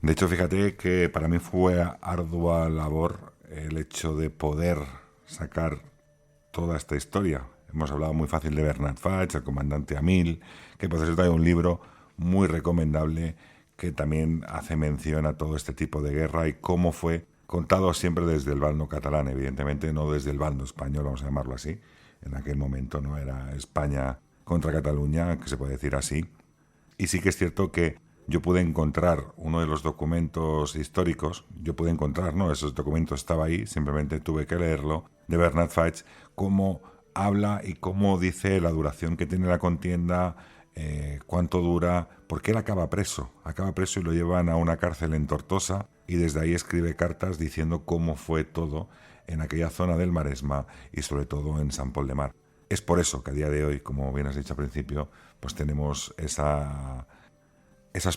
De hecho, fíjate que para mí fue ardua labor el hecho de poder sacar toda esta historia. Hemos hablado muy fácil de Bernat Faig, el comandante Amil, que por cierto hay un libro muy recomendable que también hace mención a todo este tipo de guerra y cómo fue contado siempre desde el bando catalán, evidentemente no desde el bando español, vamos a llamarlo así. En aquel momento no era España contra Cataluña, que se puede decir así. Y sí que es cierto que yo pude encontrar uno de los documentos históricos, esos documentos estaba ahí, simplemente tuve que leerlo, de Bernat Faig, cómo habla y cómo dice la duración que tiene la contienda, cuánto dura, porque él acaba preso y lo llevan a una cárcel en Tortosa y desde ahí escribe cartas diciendo cómo fue todo en aquella zona del Maresma y sobre todo en Sant Pol de Mar. Es por eso que a día de hoy, como bien has dicho al principio, pues tenemos esas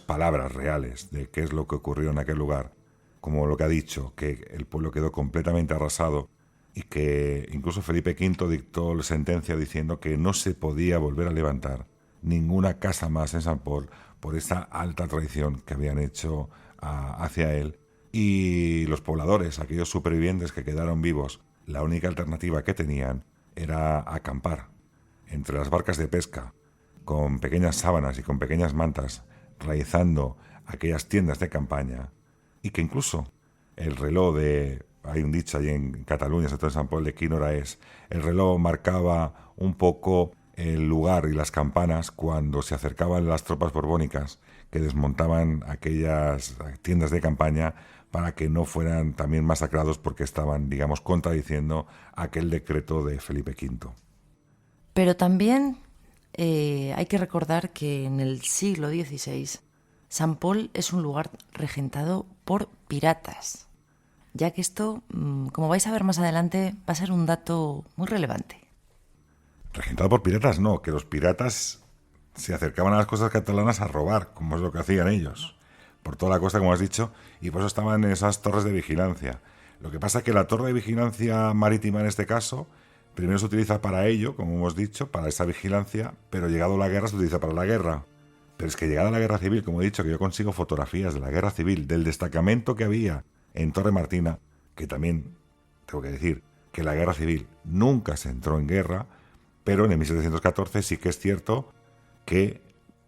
palabras reales de qué es lo que ocurrió en aquel lugar, como lo que ha dicho, que el pueblo quedó completamente arrasado y que incluso Felipe V dictó la sentencia diciendo que no se podía volver a levantar ninguna casa más en Sant Pol por esa alta traición que habían hecho hacia él. Y los pobladores, aquellos supervivientes que quedaron vivos, la única alternativa que tenían era acampar entre las barcas de pesca, con pequeñas sábanas y con pequeñas mantas, realizando aquellas tiendas de campaña, y que incluso el reloj de hay un dicho ahí en Cataluña, sobre todo en Sant Pol, de quina hora es. El reloj marcaba un poco el lugar y las campanas cuando se acercaban las tropas borbónicas que desmontaban aquellas tiendas de campaña para que no fueran también masacrados porque estaban, digamos, contradiciendo aquel decreto de Felipe V. Pero también hay que recordar que en el siglo XVI Sant Pol es un lugar regentado por piratas, ya que esto, como vais a ver más adelante, va a ser un dato muy relevante. Regentado por piratas, no, que los piratas se acercaban a las costas catalanas a robar, como es lo que hacían ellos, por toda la costa, como has dicho, y por eso estaban en esas torres de vigilancia. Lo que pasa es que la torre de vigilancia marítima en este caso, primero se utiliza para ello, como hemos dicho, para esa vigilancia, pero llegado la guerra se utiliza para la guerra. Pero es que llegada la guerra civil, como he dicho, que yo consigo fotografías de la guerra civil, del destacamento que había en Torre Martina, que también tengo que decir que la guerra civil nunca se entró en guerra, pero en el 1714 sí que es cierto que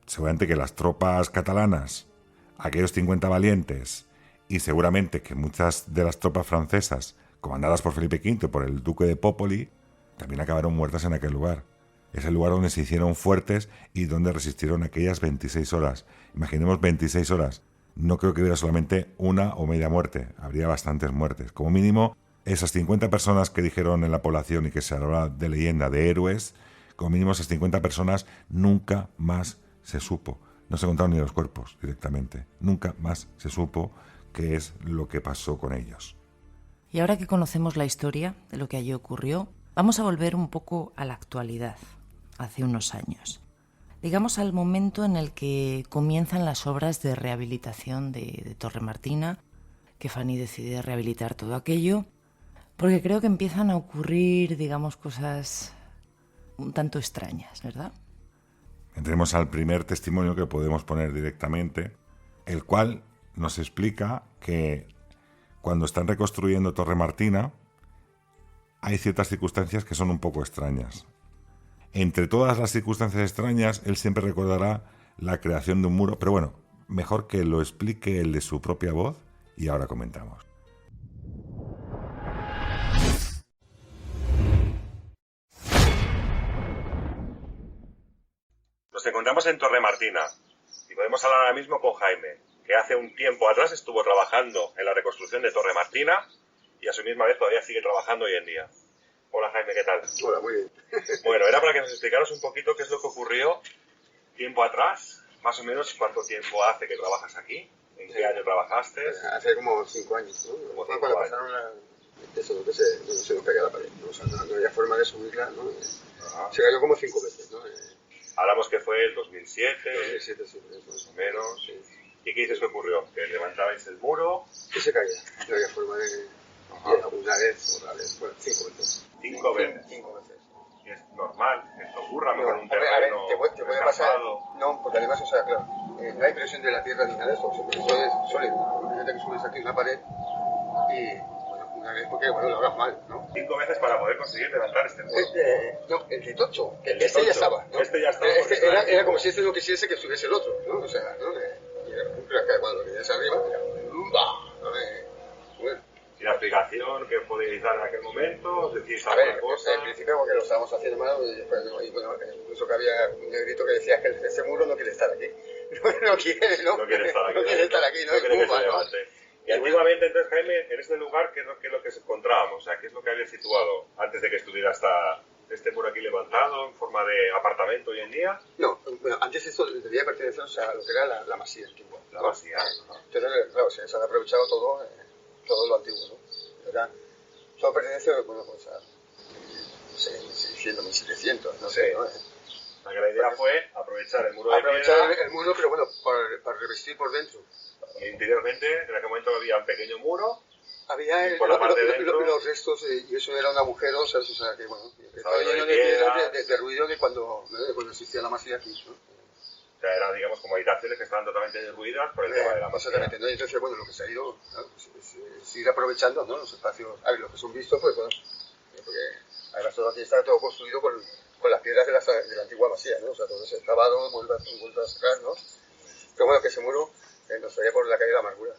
seguramente que las tropas catalanas, aquellos 50 valientes, y seguramente que muchas de las tropas francesas, comandadas por Felipe V y por el duque de Popoli, también acabaron muertas en aquel lugar. Es el lugar donde se hicieron fuertes y donde resistieron aquellas 26 horas. Imaginemos 26 horas. No creo que hubiera solamente una o media muerte. Habría bastantes muertes. Como mínimo, esas 50 personas que dijeron en la población y que se habla de leyenda de héroes, como mínimo esas 50 personas nunca más se supo. No se contaron ni los cuerpos directamente. Nunca más se supo qué es lo que pasó con ellos. Y ahora que conocemos la historia de lo que allí ocurrió, vamos a volver un poco a la actualidad, hace unos años. Digamos al momento en el que comienzan las obras de rehabilitación de Torre Martina, que Fanny decide rehabilitar todo aquello, porque creo que empiezan a ocurrir, digamos, cosas un tanto extrañas, ¿verdad? Entremos al primer testimonio que podemos poner directamente, el cual nos explica que cuando están reconstruyendo Torre Martina hay ciertas circunstancias que son un poco extrañas. Entre todas las circunstancias extrañas, él siempre recordará la creación de un muro, pero bueno, mejor que lo explique él de su propia voz y ahora comentamos. Nos encontramos en Torre Martina y podemos hablar ahora mismo con Jaime, que hace un tiempo atrás estuvo trabajando en la reconstrucción de Torre Martina y a su misma vez todavía sigue trabajando hoy en día. Hola Jaime, ¿qué tal? Hola, muy bien. Bueno, era para que nos explicaras un poquito qué es lo que ocurrió tiempo atrás, más o menos cuánto tiempo hace que trabajas aquí, en qué año trabajaste. Hace como 5 años, ¿no? Como Fue 5 cuando años. pasaron eso, que se nos pega la pared, ¿no? O sea, no había forma de subirla, ¿no? Ajá. Se cayó como 5 veces, ¿no? Hablamos que fue el 2007, 2007, sí, más o menos. sí. ¿Y qué dices que ocurrió? ¿Que levantabais el muro? Y se caía, no había forma de... Ajá. Una vez, otra vez, bueno, 5 veces. 5 veces. 5 veces. Y es normal que esto ocurra, mejor en un a ver, terreno te puede pasar, escarpado. no, porque además, o sea, claro, no hay presión de la tierra ni nada de eso, o sea, eso es sólido. Imagínate que subes aquí una pared y, bueno, una vez porque, bueno, lo hagas mal, ¿no? 5 veces para poder conseguir levantar este muro. No, el de Tocho, El de este ya Tocho. estaba, ¿no? Este ya estaba porque Este estaba era aquí. como si este no quisiese que subiese el otro, ¿no? O sea, ¿no? Pero cuando lo querías arriba, era, ¡bah! ¿no? Bueno. ¿Y la explicación que podíais dar en aquel momento? ¿Decís A ver, alguna cosa? en principio porque lo estábamos haciendo mal y bueno, incluso que había un negrito que decía que ese muro no quiere estar aquí. No quiere, ¿no? No quiere estar aquí. No quiere estar aquí, no No es quiere que Cuba, se ¿no? levante. Y antiguamente, entonces, Jaime, en este lugar, ¿qué es lo que se encontrábamos? O sea, ¿qué es lo que había situado antes de que estuviera este muro aquí levantado en forma de apartamento hoy en día? No, bueno, antes esto debía pertenecer a lo que era la masía antigua. La ¿no? masía, ¿no? Entonces, claro, se han aprovechado todo lo antiguo, ¿no? Era, todo pertenece, bueno, pues a 600, 1700, no sé, Sí. ¿no? O sea, que la idea fue aprovechar el muro de Aprovechar piedra el muro, pero bueno, para revestir por dentro. y interiormente, en aquel momento había un pequeño muro. Había Y por la parte de dentro, los restos, y eso era un agujero, ¿sabes? O sea, que bueno, estaba lleno lleno de de piedra, piedras. de ruido de cuando existía la masía aquí, ¿no? O sea, eran, digamos, como habitaciones que estaban totalmente derruidas por el tema de la masía. Exactamente, ¿no? Y entonces, bueno, lo que se ha ido, claro, es ir aprovechando, ¿no? Los espacios, a ver, los que son vistos, pues bueno, porque además todo aquí está todo construido con las piedras de la antigua masía, ¿no? O sea, todo ese excavado, vuelve a sacar, ¿no? Pero bueno, que ese muro nos traía por la calle de la amargura.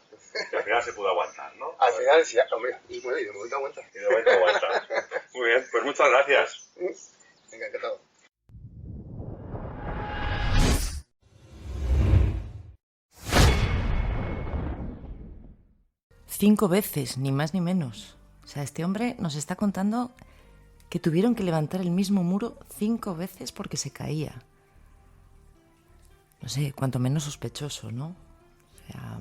Al final se pudo aguantar, ¿no? Al final sí, hombre, y bueno, y de momento aguanta. Y de momento aguanta. Muy bien, pues muchas gracias. Venga, encantado. Cinco veces, ni más ni menos. O sea, este hombre nos está contando que tuvieron que levantar el mismo muro 5 veces porque se caía. No sé, cuanto menos sospechoso, ¿no? O sea,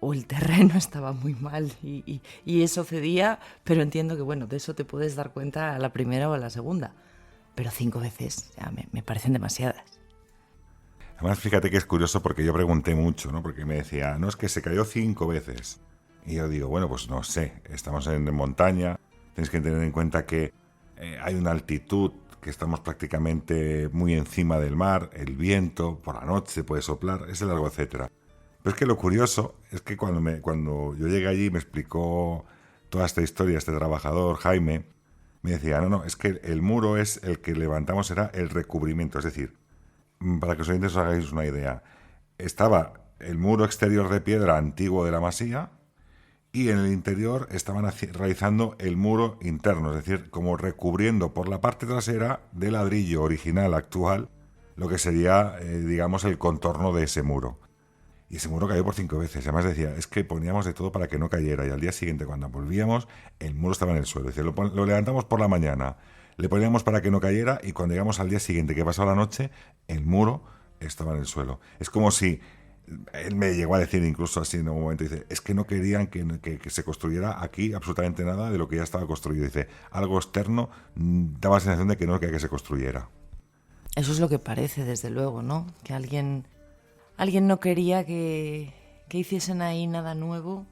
o el terreno estaba muy mal y eso cedía, pero entiendo que, bueno, de eso te puedes dar cuenta a la primera o a la segunda. Pero 5 veces, ya me parecen demasiadas. Además, fíjate que es curioso porque yo pregunté mucho, ¿no? Porque me decía, no, es que se cayó 5 veces. Y yo digo, bueno, pues no sé, estamos en montaña, tienes que tener en cuenta que hay una altitud, que estamos prácticamente muy encima del mar, el viento, por la noche puede soplar, es largo, etcétera. Pero es que lo curioso es que cuando yo llegué allí me explicó toda esta historia, este trabajador, Jaime, me decía, no, es que el muro es el que levantamos, era el recubrimiento, es decir, para que os oyentes os hagáis una idea, estaba el muro exterior de piedra antiguo de la masía, y en el interior estaban realizando el muro interno, es decir, como recubriendo por la parte trasera de ladrillo original actual lo que sería, digamos, el contorno de ese muro. Y ese muro cayó por 5 veces. Además decía, es que poníamos de todo para que no cayera. Y al día siguiente, cuando volvíamos, el muro estaba en el suelo. Decía, lo levantamos por la mañana, le poníamos para que no cayera, y cuando llegamos al día siguiente, que pasó la noche, el muro estaba en el suelo. Es como si... Él me llegó a decir incluso así en un momento, dice, es que no querían que se construyera aquí absolutamente nada de lo que ya estaba construido. Dice, algo externo daba la sensación de que no quería que se construyera. Eso es lo que parece, desde luego, ¿no? Que alguien no quería que hiciesen ahí nada nuevo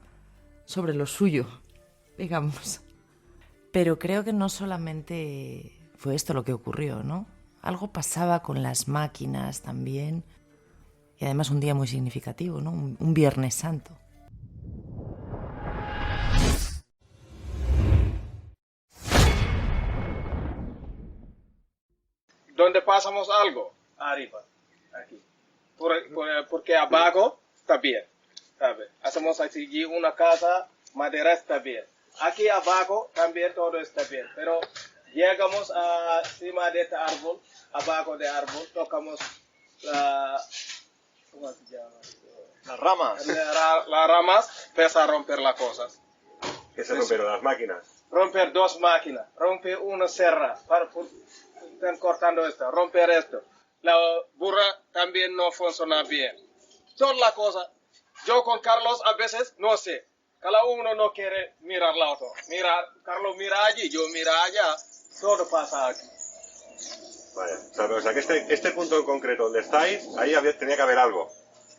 sobre lo suyo, digamos. Pero creo que no solamente fue esto lo que ocurrió, ¿no? Algo pasaba con las máquinas también. Y además un día muy significativo, ¿no? Un Viernes Santo. ¿Dónde pasamos algo? Arriba, aquí. Porque abajo está bien, ¿sabes? Hacemos aquí una casa, madera está bien. Aquí abajo también todo está bien, pero llegamos encima de este árbol, abajo del árbol, tocamos ¿cómo se llama? Las ramas. Las ramas, empieza a romper las cosas. ¿Qué se rompieron? ¿Las máquinas? Romper 2 máquinas, romper una serra, están cortando esto, romper esto. La burra también no funciona bien. Todas las cosas. Yo con Carlos a veces no sé. Cada uno no quiere mirar la otra. Carlos mira allí, yo mira allá. Todo pasa aquí. Vaya, o sea que este punto en concreto donde estáis, ahí tenía que haber algo.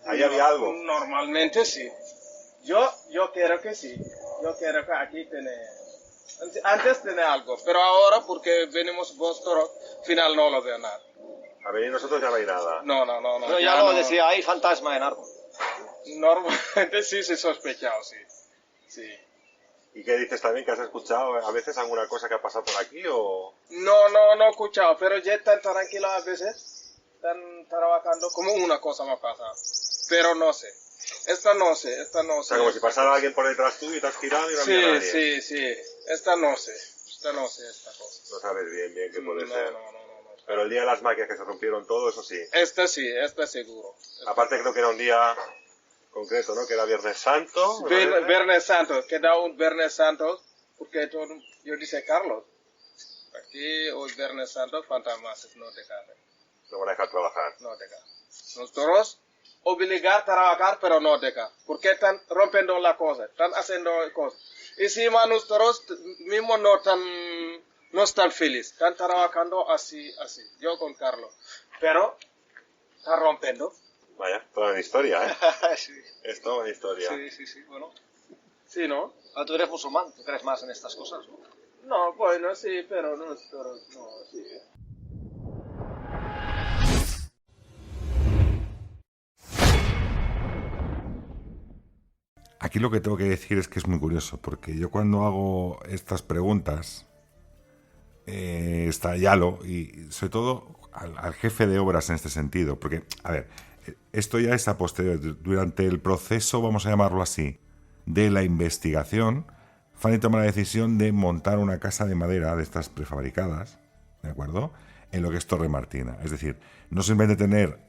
Ahí había algo. Normalmente sí. Yo quiero que sí. Yo quiero que aquí tiene... Antes tenía algo, pero ahora porque venimos vosotros, final no lo veo nada. A venir nosotros ya no hay nada. No. Pero ya lo decía, hay fantasma en árbol. Normalmente sí se sospechado, sí. ¿Y qué dices también? ¿Que has escuchado a veces alguna cosa que ha pasado por aquí o...? No he escuchado, pero ya están tranquilos a veces. Están trabajando como una cosa me pasa. Pero no sé. Esta no sé. O sea, como si pasara alguien por detrás tuyo y te has girado y no había nadie. Sí. Esta no sé esta cosa. No sabes bien qué puede ser. No. Pero el día de las máquinas que se rompieron todo, eso sí. Esta seguro. Aparte creo que era un día concreto, ¿no? Que era Viernes Santo. Viernes Santo, queda un Viernes Santo, porque yo dice Carlos, aquí hoy Viernes Santo, fantasmas no te caben. No van a dejar trabajar. No te caben. Nosotros obligar a trabajar, pero no te caben. Porque están rompiendo la cosa, están haciendo cosas. Y encima nosotros mismos no están felices, están trabajando así. Yo con Carlos. Pero están rompiendo. Vaya, toda una historia, ¿eh? Sí. Es toda una historia. Sí, bueno. Sí, ¿no? Tú eres musulmán, tú crees más en estas cosas, ¿no? No, bueno, sí, pero nosotros no, sí. Aquí lo que tengo que decir es que es muy curioso, porque yo cuando hago estas preguntas, está Yalo, y sobre todo al jefe de obras en este sentido, porque, a ver, Esto ya es a posteriori. Durante el proceso, vamos a llamarlo así, de la investigación, Fanny toma la decisión de montar una casa de madera de estas prefabricadas, ¿de acuerdo?, en lo que es Torre Martina. Es decir, no simplemente tener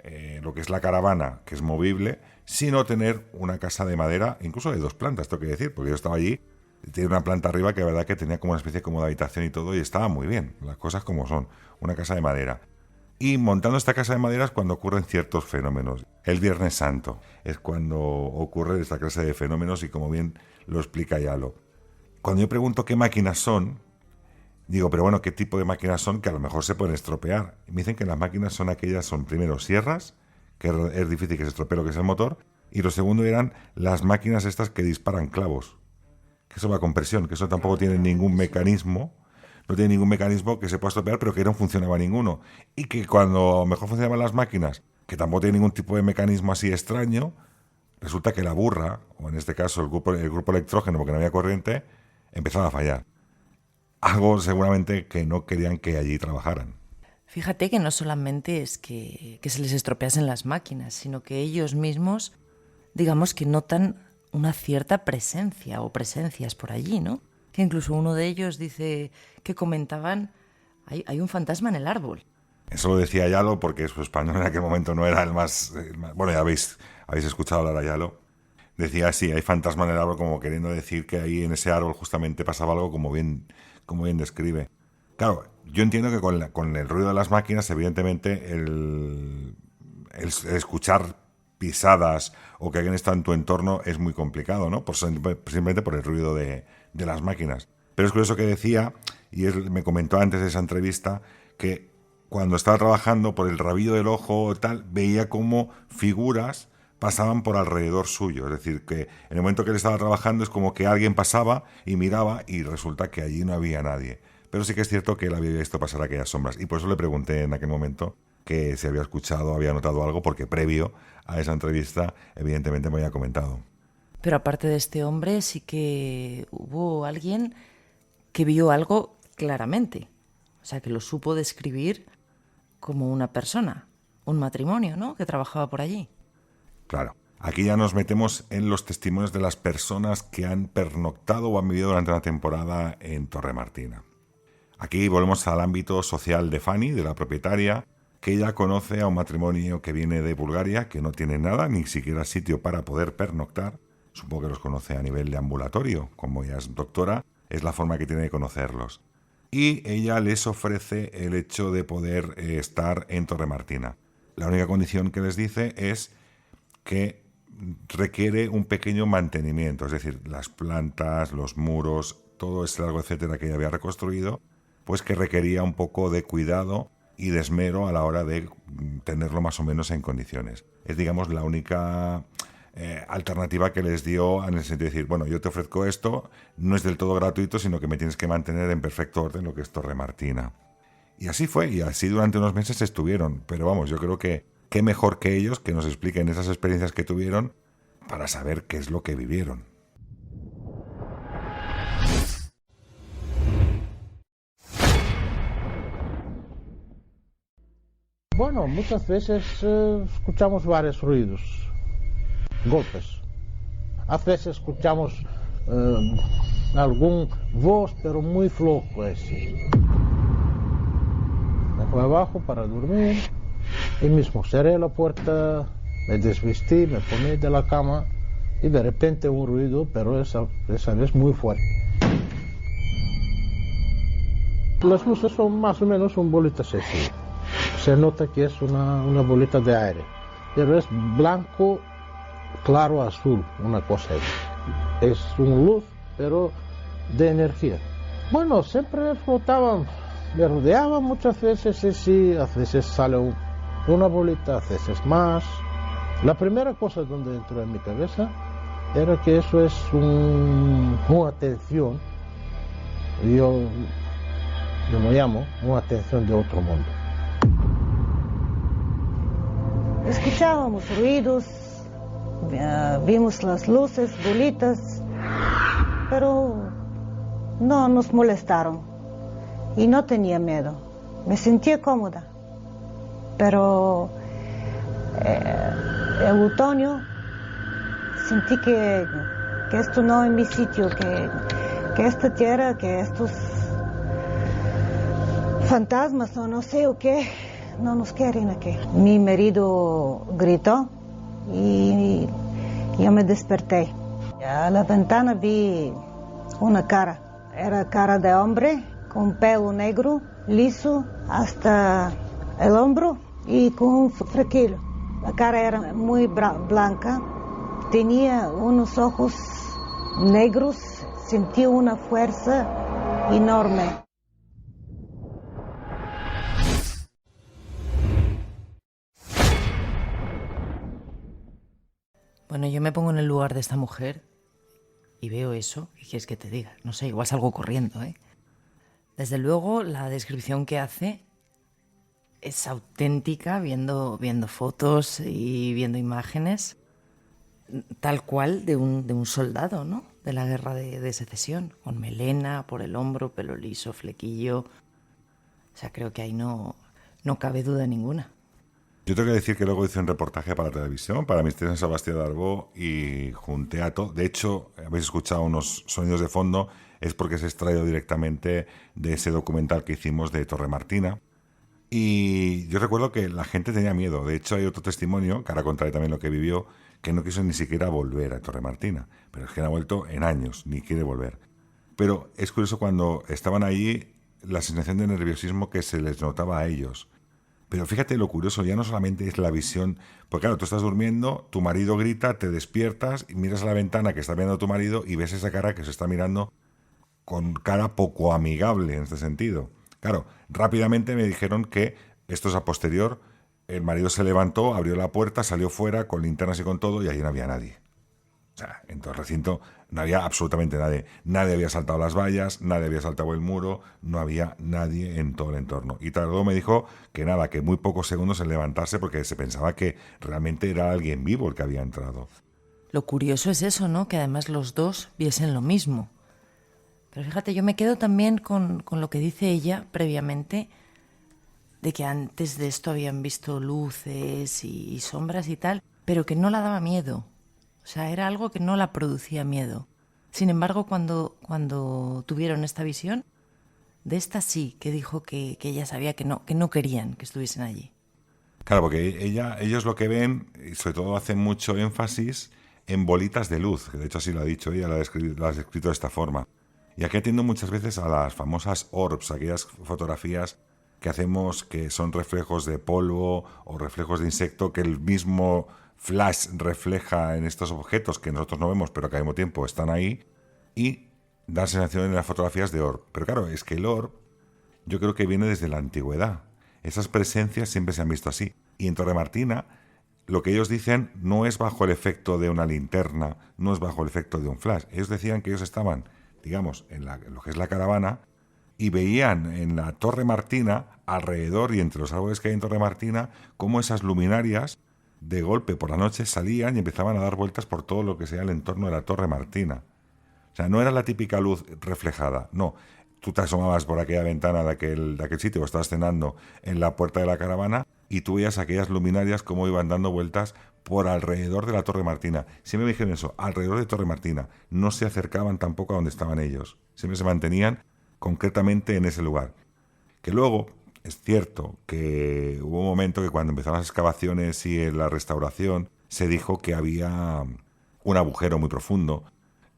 lo que es la caravana, que es movible, sino tener una casa de madera, incluso de 2 plantas, tengo que decir, porque yo estaba allí, tiene una planta arriba que la verdad que tenía como una especie como de habitación y todo, y estaba muy bien, las cosas como son, una casa de madera. Y montando esta casa de madera es cuando ocurren ciertos fenómenos. El Viernes Santo es cuando ocurre esta clase de fenómenos y como bien lo explica Yalo. Cuando yo pregunto qué máquinas son, digo, pero bueno, ¿qué tipo de máquinas son que a lo mejor se pueden estropear? Y me dicen que las máquinas son aquellas, son primero sierras, que es difícil que se estropee lo que es el motor, y lo segundo eran las máquinas estas que disparan clavos, que eso va con presión, que eso tampoco tiene ningún mecanismo, no tiene ningún mecanismo que se pueda estropear, pero que no funcionaba ninguno. Y que cuando mejor funcionaban las máquinas, que tampoco tiene ningún tipo de mecanismo así extraño, resulta que la burra, o en este caso el grupo electrógeno, porque no había corriente, empezaba a fallar. Algo seguramente que no querían que allí trabajaran. Fíjate que no solamente es que se les estropeasen las máquinas, sino que ellos mismos, digamos que notan una cierta presencia o presencias por allí, ¿no? Que incluso uno de ellos dice que comentaban, hay un fantasma en el árbol. Eso lo decía Yalo porque su español en aquel momento no era el más bueno, ya habéis escuchado hablar a Yalo. Decía, sí, hay fantasma en el árbol, como queriendo decir que ahí en ese árbol justamente pasaba algo como bien describe. Claro, yo entiendo que con el ruido de las máquinas, evidentemente, el escuchar pisadas o que alguien está en tu entorno es muy complicado, ¿no? Simplemente por el ruido de las máquinas. Pero es curioso que decía, y me comentó antes de esa entrevista, que cuando estaba trabajando, por el rabillo del ojo tal, veía como figuras pasaban por alrededor suyo. Es decir, que en el momento que él estaba trabajando es como que alguien pasaba y miraba y resulta que allí no había nadie. Pero sí que es cierto que él había visto pasar aquellas sombras. Y por eso le pregunté en aquel momento que si había escuchado, había notado algo, porque previo a esa entrevista, evidentemente me había comentado. Pero aparte de este hombre, sí que hubo alguien que vio algo claramente. O sea, que lo supo describir como una persona, un matrimonio, ¿no?, que trabajaba por allí. Claro. Aquí ya nos metemos en los testimonios de las personas que han pernoctado o han vivido durante una temporada en Torre Martina. Aquí volvemos al ámbito social de Fanny, de la propietaria, que ella conoce a un matrimonio que viene de Bulgaria, que no tiene nada, ni siquiera sitio para poder pernoctar. Supongo que los conoce a nivel de ambulatorio, como ella es doctora, es la forma que tiene de conocerlos. Y ella les ofrece el hecho de poder estar en Torre Martina. La única condición que les dice es que requiere un pequeño mantenimiento, es decir, las plantas, los muros, todo ese largo etcétera que ella había reconstruido, pues que requería un poco de cuidado y de esmero a la hora de tenerlo más o menos en condiciones. Es, digamos, la única alternativa que les dio en el sentido de decir, bueno, yo te ofrezco esto, no es del todo gratuito, sino que me tienes que mantener en perfecto orden lo que es Torre Martina. Y así fue, y así durante unos meses estuvieron, pero vamos, yo creo que qué mejor que ellos que nos expliquen esas experiencias que tuvieron para saber qué es lo que vivieron. Bueno, muchas veces escuchamos varios ruidos, golpes. A veces escuchamos algún voz, pero muy flojo así. Me fui abajo para dormir y mismo cerré la puerta, me desvestí, me poní de la cama y de repente un ruido, pero esa vez muy fuerte. Las luces son más o menos un bolitas así. Se nota que es una bolita de aire, pero es blanco, claro, azul, una cosa así. Es una luz, pero de energía. Bueno, siempre flotaban, me rodeaban muchas veces así, a veces sale una bolita, a veces más. La primera cosa donde entró en mi cabeza era que eso es una atención, yo me llamo una atención de otro mundo. Escuchábamos ruidos, vimos las luces, bolitas, pero no nos molestaron y no tenía miedo, me sentía cómoda. Pero el otoño sentí que esto no es mi sitio, que esta tierra, que estos fantasmas o no sé o qué, no nos quieren aquí. Mi marido gritó y yo me desperté. A la ventana vi una cara. Era cara de hombre con pelo negro, liso hasta el hombro y con un fraquillo. La cara era muy blanca, tenía unos ojos negros, sentí una fuerza enorme. Bueno, yo me pongo en el lugar de esta mujer y veo eso. ¿Qué quieres que te diga? No sé, igual salgo corriendo, ¿eh? Desde luego, la descripción que hace es auténtica, viendo fotos y viendo imágenes, tal cual de un soldado, ¿no? De la guerra de secesión, con melena por el hombro, pelo liso, flequillo. O sea, creo que ahí no cabe duda ninguna. Yo tengo que decir que luego hice un reportaje para la televisión, para Misterios en Sebastián de Arbó, y junté a todo. De hecho, habéis escuchado unos sonidos de fondo, es porque se ha extraído directamente de ese documental que hicimos de Torre Martina. Y yo recuerdo que la gente tenía miedo. De hecho, hay otro testimonio, que ahora contaré también lo que vivió, que no quiso ni siquiera volver a Torre Martina. Pero es que no ha vuelto en años, ni quiere volver. Pero es curioso, cuando estaban allí, la sensación de nerviosismo que se les notaba a ellos. Pero fíjate lo curioso, ya no solamente es la visión, porque claro, tú estás durmiendo, tu marido grita, te despiertas y miras a la ventana que está viendo tu marido y ves esa cara que se está mirando con cara poco amigable en este sentido. Claro, rápidamente me dijeron que esto es a posterior, el marido se levantó, abrió la puerta, salió fuera con linternas y con todo y allí no había nadie. O sea, en todo el recinto no había absolutamente nadie. Nadie había saltado las vallas, nadie había saltado el muro, no había nadie en todo el entorno. Y tardó, me dijo, que nada, que muy pocos segundos en levantarse porque se pensaba que realmente era alguien vivo el que había entrado. Lo curioso es eso, ¿no? Que además los dos viesen lo mismo. Pero fíjate, yo me quedo también con lo que dice ella previamente, de que antes de esto habían visto luces y sombras y tal, pero que no la daba miedo. O sea, era algo que no la producía miedo. Sin embargo, cuando tuvieron esta visión, de esta sí, que dijo que ella sabía que no querían que estuviesen allí. Claro, porque ellos lo que ven, y sobre todo hacen mucho énfasis en bolitas de luz, que de hecho así lo ha dicho ella, lo ha descrito de esta forma. Y aquí atiendo muchas veces a las famosas orbs, aquellas fotografías que hacemos que son reflejos de polvo o reflejos de insecto que el mismo flash refleja en estos objetos que nosotros no vemos pero que al mismo tiempo están ahí y da sensación en las fotografías de orb. Pero claro, es que el orb yo creo que viene desde la antigüedad. Esas presencias siempre se han visto así. Y en Torre Martina lo que ellos dicen no es bajo el efecto de una linterna, no es bajo el efecto de un flash. Ellos decían que ellos estaban, digamos, en lo que es la caravana y veían en la Torre Martina, alrededor y entre los árboles que hay en Torre Martina, cómo esas luminarias de golpe por la noche salían y empezaban a dar vueltas por todo lo que sea el entorno de la Torre Martina. O sea, no era la típica luz reflejada, no. Tú te asomabas por aquella ventana de aquel sitio, o estabas cenando en la puerta de la caravana y tú veías aquellas luminarias cómo iban dando vueltas por alrededor de la Torre Martina. Siempre me dijeron eso, alrededor de Torre Martina. No se acercaban tampoco a donde estaban ellos. Siempre se mantenían concretamente en ese lugar. Que luego es cierto que hubo un momento que cuando empezaron las excavaciones y la restauración se dijo que había un agujero muy profundo,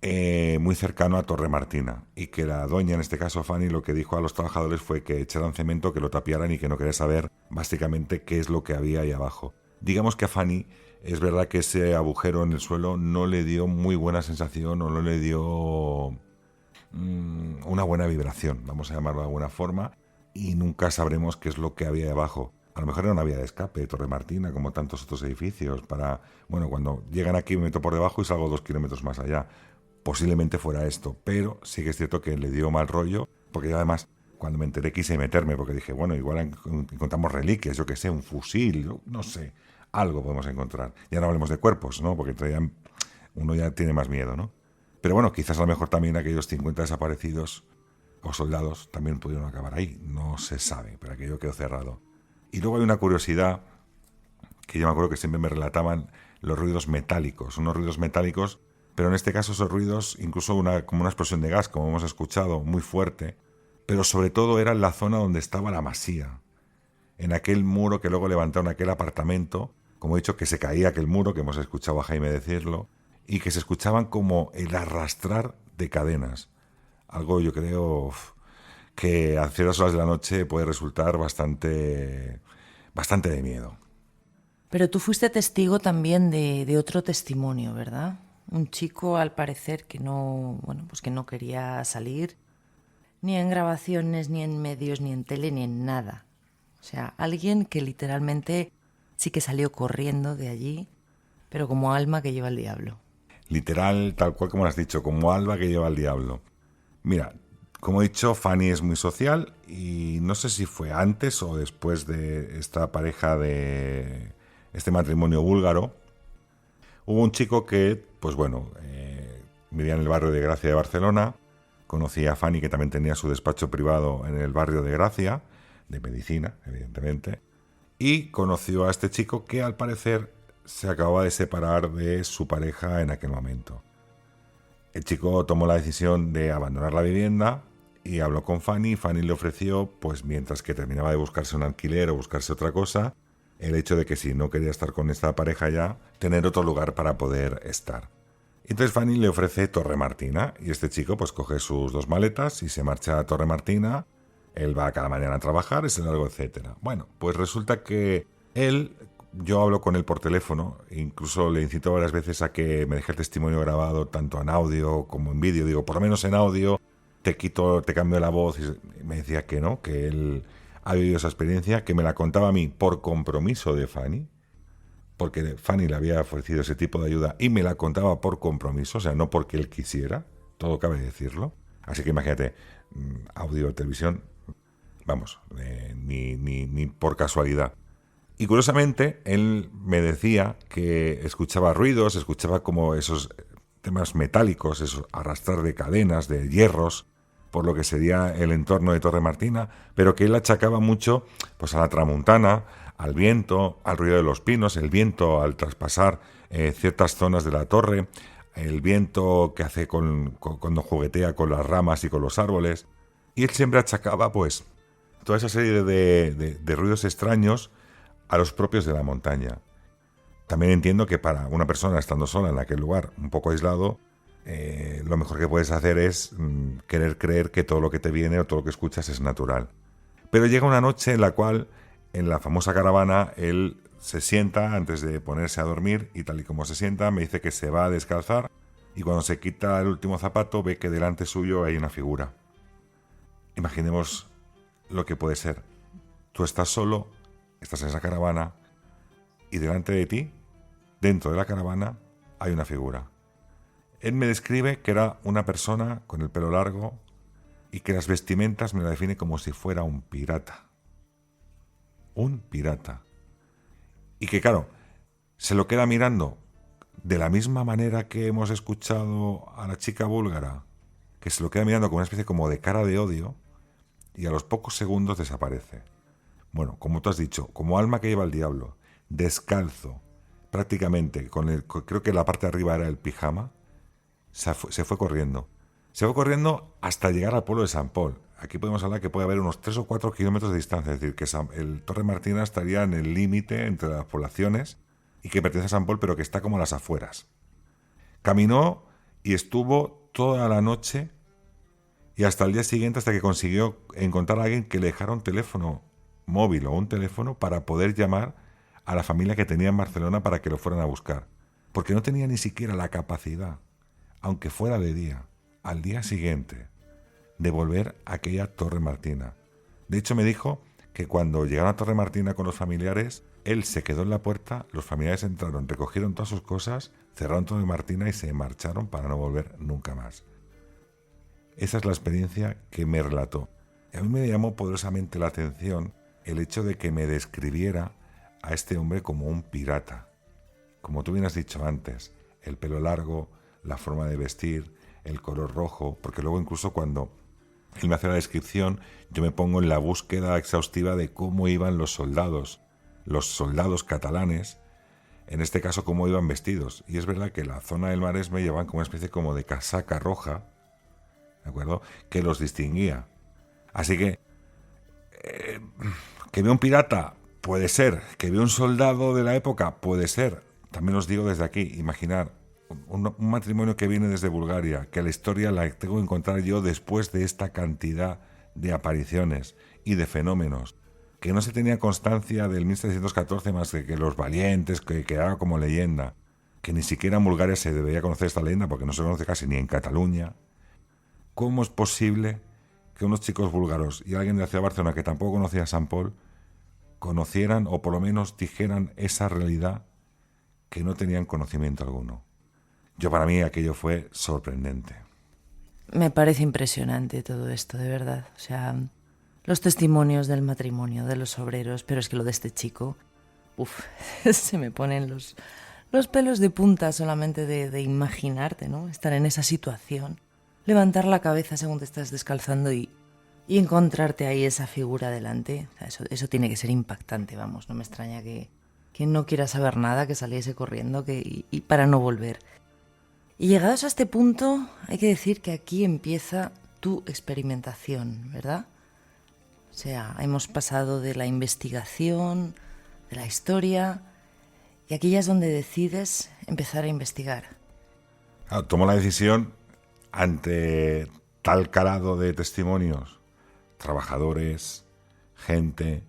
muy cercano a Torre Martina, y que la doña, en este caso Fanny, lo que dijo a los trabajadores fue que echaran cemento, que lo tapiaran y que no quería saber básicamente qué es lo que había ahí abajo. Digamos que a Fanny es verdad que ese agujero en el suelo no le dio muy buena sensación o no le dio una buena vibración, vamos a llamarlo de alguna forma, y nunca sabremos qué es lo que había ahí abajo. A lo mejor era una vía de escape, Torre Martina, como tantos otros edificios, para, bueno, cuando llegan aquí me meto por debajo y salgo 2 kilómetros más allá. Posiblemente fuera esto, pero sí que es cierto que le dio mal rollo, porque yo además, cuando me enteré, quise meterme, porque dije, bueno, igual encontramos reliquias, yo qué sé, un fusil, no sé, algo podemos encontrar. Ya no hablemos de cuerpos, ¿no? Porque uno ya tiene más miedo, ¿no? Pero bueno, quizás a lo mejor también aquellos 50 desaparecidos o soldados también pudieron acabar ahí, no se sabe, pero aquello quedó cerrado. Y luego hay una curiosidad que yo me acuerdo que siempre me relataban los ruidos metálicos, unos ruidos metálicos, pero en este caso esos ruidos, incluso como una explosión de gas, como hemos escuchado, muy fuerte, pero sobre todo era en la zona donde estaba la masía, en aquel muro que luego levantaron aquel apartamento, como he dicho, que se caía aquel muro, que hemos escuchado a Jaime decirlo, y que se escuchaban como el arrastrar de cadenas. Algo, yo creo, que a ciertas horas de la noche puede resultar bastante de miedo. Pero tú fuiste testigo también de otro testimonio, ¿verdad? Un chico, al parecer, que no quería salir ni en grabaciones, ni en medios, ni en tele, ni en nada. O sea, alguien que literalmente sí que salió corriendo de allí, pero como alma que lleva el diablo. Literal, tal cual como lo has dicho, como alma que lleva el diablo. Mira, como he dicho, Fanny es muy social y no sé si fue antes o después de esta pareja, de este matrimonio búlgaro. Hubo un chico que, pues bueno, vivía en el barrio de Gracia de Barcelona. Conocía a Fanny, que también tenía su despacho privado en el barrio de Gracia, de medicina, evidentemente. Y conoció a este chico que, al parecer, se acababa de separar de su pareja en aquel momento. El chico tomó la decisión de abandonar la vivienda y habló con Fanny. Fanny le ofreció, pues mientras que terminaba de buscarse un alquiler o buscarse otra cosa, el hecho de que si no quería estar con esta pareja ya, tener otro lugar para poder estar. Entonces Fanny le ofrece Torremartina y este chico pues coge sus 2 maletas y se marcha a Torremartina. Él va cada mañana a trabajar, es largo, etcétera. Bueno, pues resulta que yo hablo con él por teléfono, incluso le incito varias veces a que me deje el testimonio grabado tanto en audio como en vídeo. Digo, por lo menos en audio te cambio la voz, y me decía que no, que él ha vivido esa experiencia, que me la contaba a mí por compromiso de Fanny, porque Fanny le había ofrecido ese tipo de ayuda y me la contaba por compromiso, o sea, no porque él quisiera, todo cabe decirlo. Así que imagínate, audio, televisión, vamos, ni por casualidad. Y curiosamente, él me decía que escuchaba ruidos, escuchaba como esos temas metálicos, esos arrastrar de cadenas, de hierros, por lo que sería el entorno de Torremartina, pero que él achacaba mucho pues a la tramuntana, al viento, al ruido de los pinos, el viento al traspasar ciertas zonas de la torre, el viento que hace cuando juguetea con las ramas y con los árboles. Y él siempre achacaba pues toda esa serie de ruidos extraños a los propios de la montaña. También entiendo que para una persona estando sola en aquel lugar, un poco aislado, lo mejor que puedes hacer es querer creer que todo lo que te viene o todo lo que escuchas es natural. Pero llega una noche en la cual, en la famosa caravana, él se sienta antes de ponerse a dormir y tal y como se sienta me dice que se va a descalzar y cuando se quita el último zapato ve que delante suyo hay una figura. Imaginemos lo que puede ser. Tú estás solo, estás en esa caravana y delante de ti, dentro de la caravana, hay una figura. Él me describe que era una persona con el pelo largo y que las vestimentas me la define como si fuera un pirata. Un pirata. Y que claro, se lo queda mirando de la misma manera que hemos escuchado a la chica búlgara, que se lo queda mirando con una especie como de cara de odio y a los pocos segundos desaparece. Bueno, como tú has dicho, como alma que lleva el diablo, descalzo, prácticamente, creo que la parte de arriba era el pijama, se fue corriendo. Se fue corriendo hasta llegar al pueblo de Sant Pol. Aquí podemos hablar que puede haber unos 3 o 4 kilómetros de distancia, es decir, que el Torremartina estaría en el límite entre las poblaciones y que pertenece a Sant Pol, pero que está como a las afueras. Caminó y estuvo toda la noche y hasta el día siguiente, hasta que consiguió encontrar a alguien que le dejara un teléfono móvil o un teléfono para poder llamar a la familia que tenía en Barcelona para que lo fueran a buscar. Porque no tenía ni siquiera la capacidad, aunque fuera de día, al día siguiente, de volver a aquella Torremartina. De hecho, me dijo que cuando llegaron a Torremartina con los familiares, él se quedó en la puerta, los familiares entraron, recogieron todas sus cosas, cerraron Torremartina y se marcharon para no volver nunca más. Esa es la experiencia que me relató. Y a mí me llamó poderosamente la atención el hecho de que me describiera a este hombre como un pirata. Como tú bien has dicho antes, el pelo largo, la forma de vestir, el color rojo, porque luego incluso cuando él me hace la descripción, yo me pongo en la búsqueda exhaustiva de cómo iban los soldados, los soldados catalanes, en este caso cómo iban vestidos. Y es verdad que la zona del Maresme llevaban como una especie como de casaca roja, ¿de acuerdo?, que los distinguía. Así que vea un pirata, puede ser. Que vea un soldado de la época, puede ser. También os digo desde aquí, imaginar un matrimonio que viene desde Bulgaria, que la historia la tengo que encontrar yo después de esta cantidad de apariciones y de fenómenos, que no se tenía constancia del 1714 más que los valientes, que quedaba como leyenda, que ni siquiera en Bulgaria se debería conocer esta leyenda porque no se conoce casi ni en Cataluña. ¿Cómo es posible que unos chicos búlgaros y alguien de la ciudad de Barcelona que tampoco conocía a Sant Pol conocieran o por lo menos dijeran esa realidad que no tenían conocimiento alguno? Para mí aquello fue sorprendente. Me parece impresionante todo esto, de verdad. O sea, los testimonios del matrimonio, de los obreros, pero es que lo de este chico, se me ponen los pelos de punta solamente de imaginarte, ¿no? Estar en esa situación, levantar la cabeza según te estás descalzando y encontrarte ahí esa figura delante. O sea, eso tiene que ser impactante, vamos. No me extraña que no quiera saber nada, que saliese corriendo y para no volver. Y llegados a este punto, hay que decir que aquí empieza tu experimentación, ¿verdad? O sea, hemos pasado de la investigación, de la historia, y aquí ya es donde decides empezar a investigar. Tomo la decisión ante tal calado de testimonios, trabajadores, gente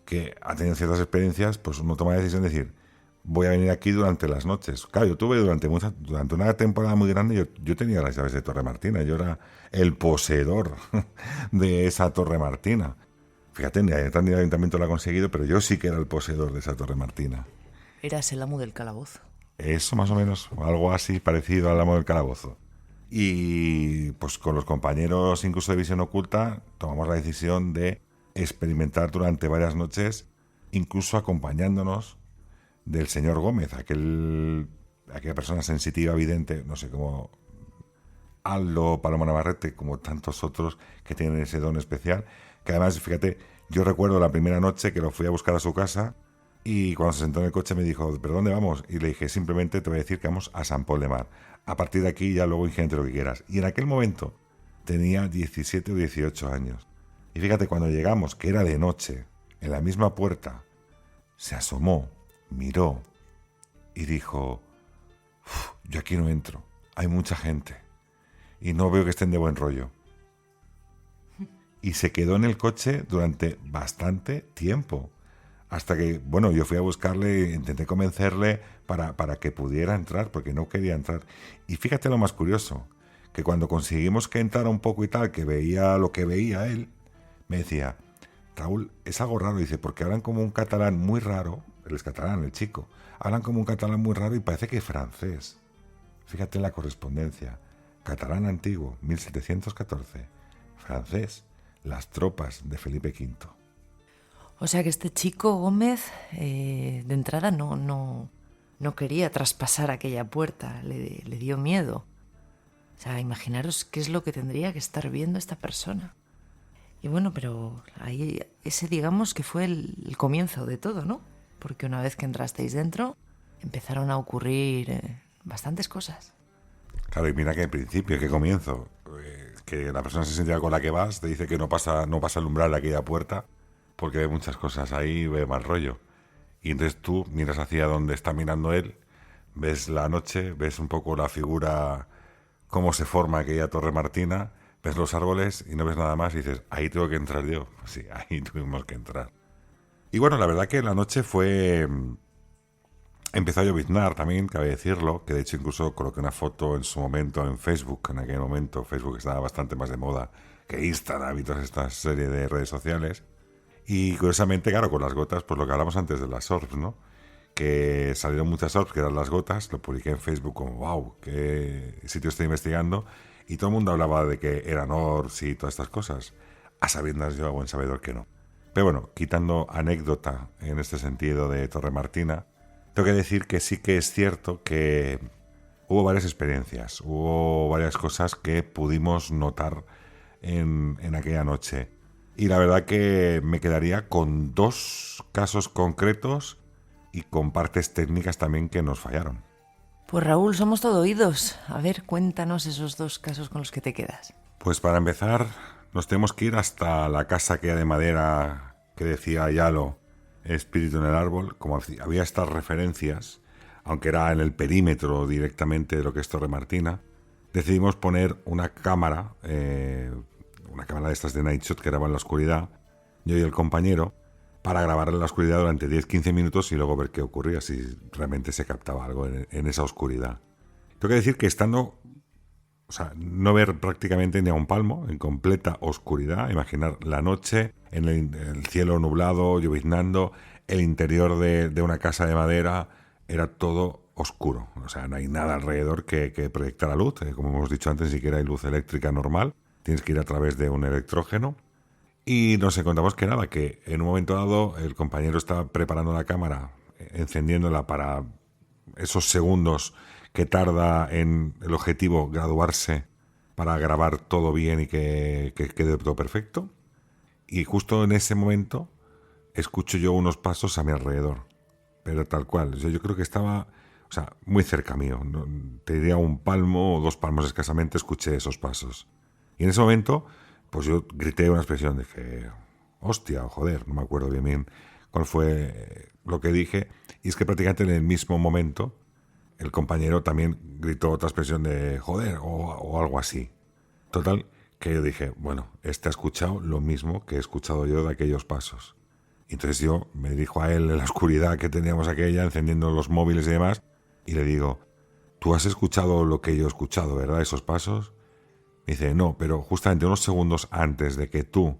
que ha tenido ciertas experiencias, pues uno toma la decisión de decir, voy a venir aquí durante las noches. Claro, yo tuve durante una temporada muy grande, yo tenía las llaves de Torre Martina, yo era el poseedor de esa Torre Martina. Fíjate, ni el ayuntamiento lo ha conseguido, pero yo sí que era el poseedor de esa Torre Martina. Eras el amo del calabozo. Eso más o menos, algo así parecido al amo del calabozo. Y pues con los compañeros incluso de Visión Oculta tomamos la decisión de experimentar durante varias noches, incluso acompañándonos del señor Gómez, aquella persona sensitiva, vidente, no sé, como Aldo, Paloma Navarrete, como tantos otros que tienen ese don especial, que además, fíjate, yo recuerdo la primera noche que lo fui a buscar a su casa y cuando se sentó en el coche me dijo, ¿pero dónde vamos? Y le dije, simplemente te voy a decir que vamos a Sant Pol de Mar. A partir de aquí ya luego ingente lo que quieras. Y en aquel momento tenía 17 o 18 años. Y fíjate, cuando llegamos, que era de noche, en la misma puerta, se asomó, miró y dijo, yo aquí no entro, hay mucha gente y no veo que estén de buen rollo. Y se quedó en el coche durante bastante tiempo, hasta que, bueno, yo fui a buscarle, intenté convencerle para que pudiera entrar, porque no quería entrar. Y fíjate lo más curioso, que cuando conseguimos que entrara un poco y tal, que veía lo que veía él, me decía, Raúl, es algo raro, dice, porque hablan como un catalán muy raro. Él es catalán, el chico. Hablan como un catalán muy raro y parece que es francés. Fíjate la correspondencia. Catalán antiguo, 1714. Francés, las tropas de Felipe V. O sea que este chico Gómez, de entrada, no quería traspasar aquella puerta. Le dio miedo. O sea, imaginaros qué es lo que tendría que estar viendo esta persona. Y bueno, pero ahí ese digamos que fue el comienzo de todo, ¿no? Porque una vez que entrasteis dentro, empezaron a ocurrir bastantes cosas. Claro, y mira que al principio, que comienzo, que la persona se siente con la que vas, te dice que no pasa el umbral de aquella puerta, porque ve muchas cosas ahí, ve mal rollo. Y entonces tú miras hacia donde está mirando él, ves la noche, ves un poco la figura, cómo se forma aquella Torre Martina, ves los árboles y no ves nada más y dices, ahí tengo que entrar yo. Pues sí, ahí tuvimos que entrar. Y bueno, la verdad que la noche empezó a lloviznar también, cabe decirlo, que de hecho incluso coloqué una foto en su momento en Facebook, en aquel momento Facebook estaba bastante más de moda que Instagram y todas estas series de redes sociales. Y curiosamente, claro, con las gotas, pues lo que hablamos antes de las orbs, ¿no? Que salieron muchas orbs, que eran las gotas, lo publiqué en Facebook como, wow, qué sitio estoy investigando, y todo el mundo hablaba de que eran orbs y todas estas cosas, a sabiendas yo, a buen sabedor que no. Pero bueno, quitando anécdota en este sentido de Torre Martina, tengo que decir que sí que es cierto que hubo varias experiencias, hubo varias cosas que pudimos notar en aquella noche. Y la verdad que me quedaría con 2 casos concretos y con partes técnicas también que nos fallaron. Pues Raúl, somos todo oídos. A ver, cuéntanos esos 2 casos con los que te quedas. Pues para empezar, nos tenemos que ir hasta la casa aquella de madera que decía Yalo, Espíritu en el árbol. Como había estas referencias, aunque era en el perímetro directamente de lo que es Torremartina, decidimos poner una cámara de estas de Night Shot que graba en la oscuridad, yo y el compañero, para grabar en la oscuridad durante 10-15 minutos y luego ver qué ocurría, si realmente se captaba algo en esa oscuridad. Tengo que decir que estando, no ver prácticamente ni a un palmo, en completa oscuridad, imaginar la noche, en el cielo nublado, lloviznando, el interior de una casa de madera, era todo oscuro. No hay nada alrededor que proyectara luz. Como hemos dicho antes, ni siquiera hay luz eléctrica normal. Tienes que ir a través de un electrógeno. Y nos encontramos que en un momento dado el compañero estaba preparando la cámara, encendiéndola para esos segundos que tarda en el objetivo graduarse para grabar todo bien y que quede todo perfecto. Y justo en ese momento escucho yo unos pasos a mi alrededor. Pero tal cual. Yo creo que estaba muy cerca mío. Te diría un palmo o 2 palmos escasamente, escuché esos pasos. Y en ese momento, pues yo grité una expresión, dije, hostia o joder, no me acuerdo bien cuál fue lo que dije. Y es que prácticamente en el mismo momento el compañero también gritó otra expresión de joder o algo así. Total, que yo dije, bueno, ha escuchado lo mismo que he escuchado yo de aquellos pasos. Y entonces yo me dirijo a él en la oscuridad que teníamos aquella, encendiendo los móviles y demás, y le digo, ¿tú has escuchado lo que yo he escuchado, verdad, esos pasos? Me dice, no, pero justamente unos segundos antes de que tú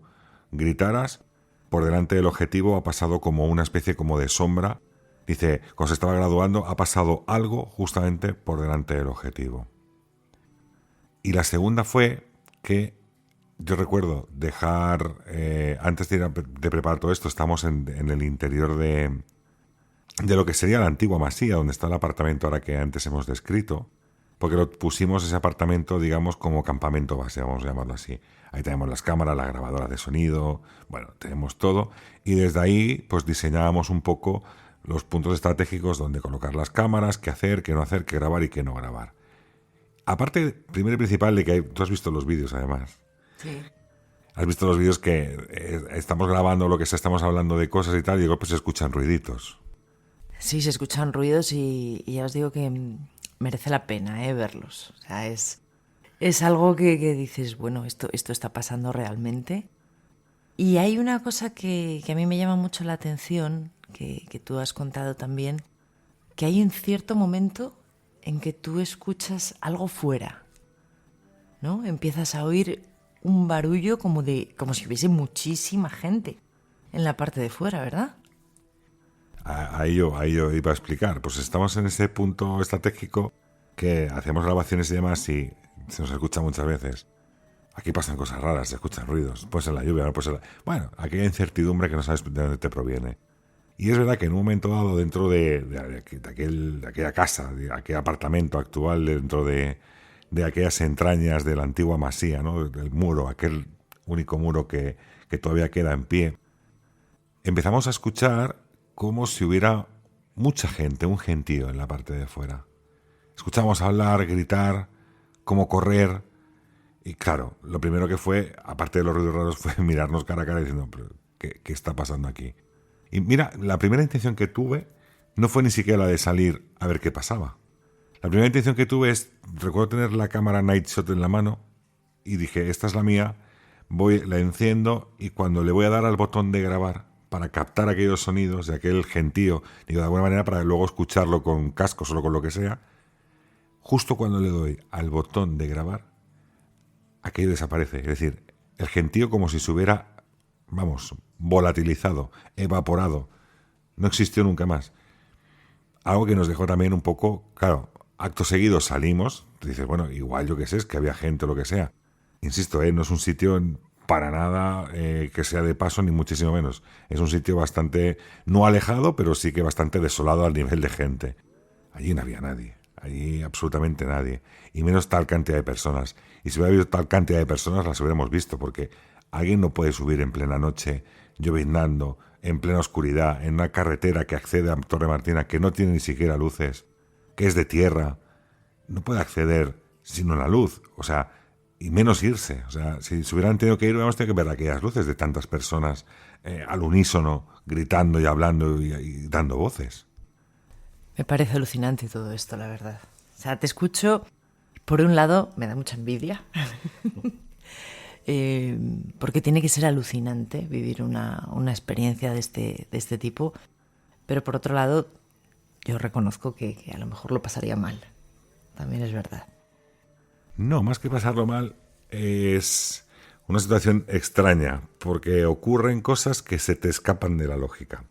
gritaras, por delante del objetivo ha pasado como una especie como de sombra. Dice, cuando se estaba graduando, ha pasado algo justamente por delante del objetivo. Y la segunda fue que yo recuerdo dejar, antes de preparar todo esto, estamos en el interior de lo que sería la antigua Masía, donde está el apartamento ahora que antes hemos descrito, porque lo pusimos ese apartamento, digamos, como campamento base, vamos a llamarlo así. Ahí tenemos las cámaras, la grabadora de sonido, bueno, tenemos todo, y desde ahí pues diseñábamos un poco los puntos estratégicos donde colocar las cámaras, qué hacer, qué no hacer, qué grabar y qué no grabar. Aparte, primero y principal, de que tú has visto los vídeos además. Sí. Has visto los vídeos que estamos grabando lo que estamos hablando de cosas y tal, y luego pues se escuchan ruiditos. Sí, se escuchan ruidos y ya os digo que merece la pena verlos. O sea, es algo que dices, bueno, esto está pasando realmente. Y hay una cosa que a mí me llama mucho la atención, que tú has contado también, que hay un cierto momento en que tú escuchas algo fuera, ¿no? Empiezas a oír un barullo como si hubiese muchísima gente en la parte de fuera, ¿verdad? Ahí yo iba a explicar. Pues estamos en ese punto estratégico que hacemos grabaciones y demás y se nos escucha muchas veces. Aquí pasan cosas raras, se escuchan ruidos. Pues en la lluvia, no, bueno, aquella incertidumbre que no sabes de dónde te proviene. Y es verdad que en un momento dado, dentro de aquella casa, de aquel apartamento actual, dentro de aquellas entrañas de la antigua Masía, ¿no? Del muro, aquel único muro que todavía queda en pie, empezamos a escuchar como si hubiera mucha gente, un gentío en la parte de fuera. Escuchamos hablar, gritar, como correr. Y claro, lo primero que fue, aparte de los ruidos raros, fue mirarnos cara a cara diciendo, ¿qué está pasando aquí? Y mira, la primera intención que tuve no fue ni siquiera la de salir a ver qué pasaba. La primera intención que tuve recuerdo tener la cámara Night Shot en la mano y dije, esta es la mía, la enciendo y cuando le voy a dar al botón de grabar para captar aquellos sonidos de aquel gentío, digo, de alguna manera para luego escucharlo con cascos o con lo que sea, justo cuando le doy al botón de grabar, aquello desaparece. Es decir, el gentío como si se hubiera, volatilizado, evaporado. No existió nunca más. Algo que nos dejó también un poco, claro, acto seguido salimos, dices, bueno, igual yo qué sé, es que había gente o lo que sea. Insisto, no es un sitio para nada que sea de paso, ni muchísimo menos. Es un sitio bastante, no alejado, pero sí que bastante desolado al nivel de gente. Allí no había nadie, allí absolutamente nadie, y menos tal cantidad de personas. Y si hubiera habido tal cantidad de personas, las hubiéramos visto, porque Alguien no puede subir en plena noche, lloviznando, en plena oscuridad, en una carretera que accede a Torre Martina, que no tiene ni siquiera luces, que es de tierra. No puede acceder sin una luz, o sea, y menos irse. O sea, si se hubieran tenido que ir, hubiéramos tenido que ver aquellas luces de tantas personas al unísono, gritando y hablando y dando voces. Me parece alucinante todo esto, la verdad. O sea, te escucho, por un lado, me da mucha envidia, porque tiene que ser alucinante vivir una experiencia de este tipo, pero por otro lado, yo reconozco que a lo mejor lo pasaría mal. También es verdad. No, más que pasarlo mal, es una situación extraña, porque ocurren cosas que se te escapan de la lógica.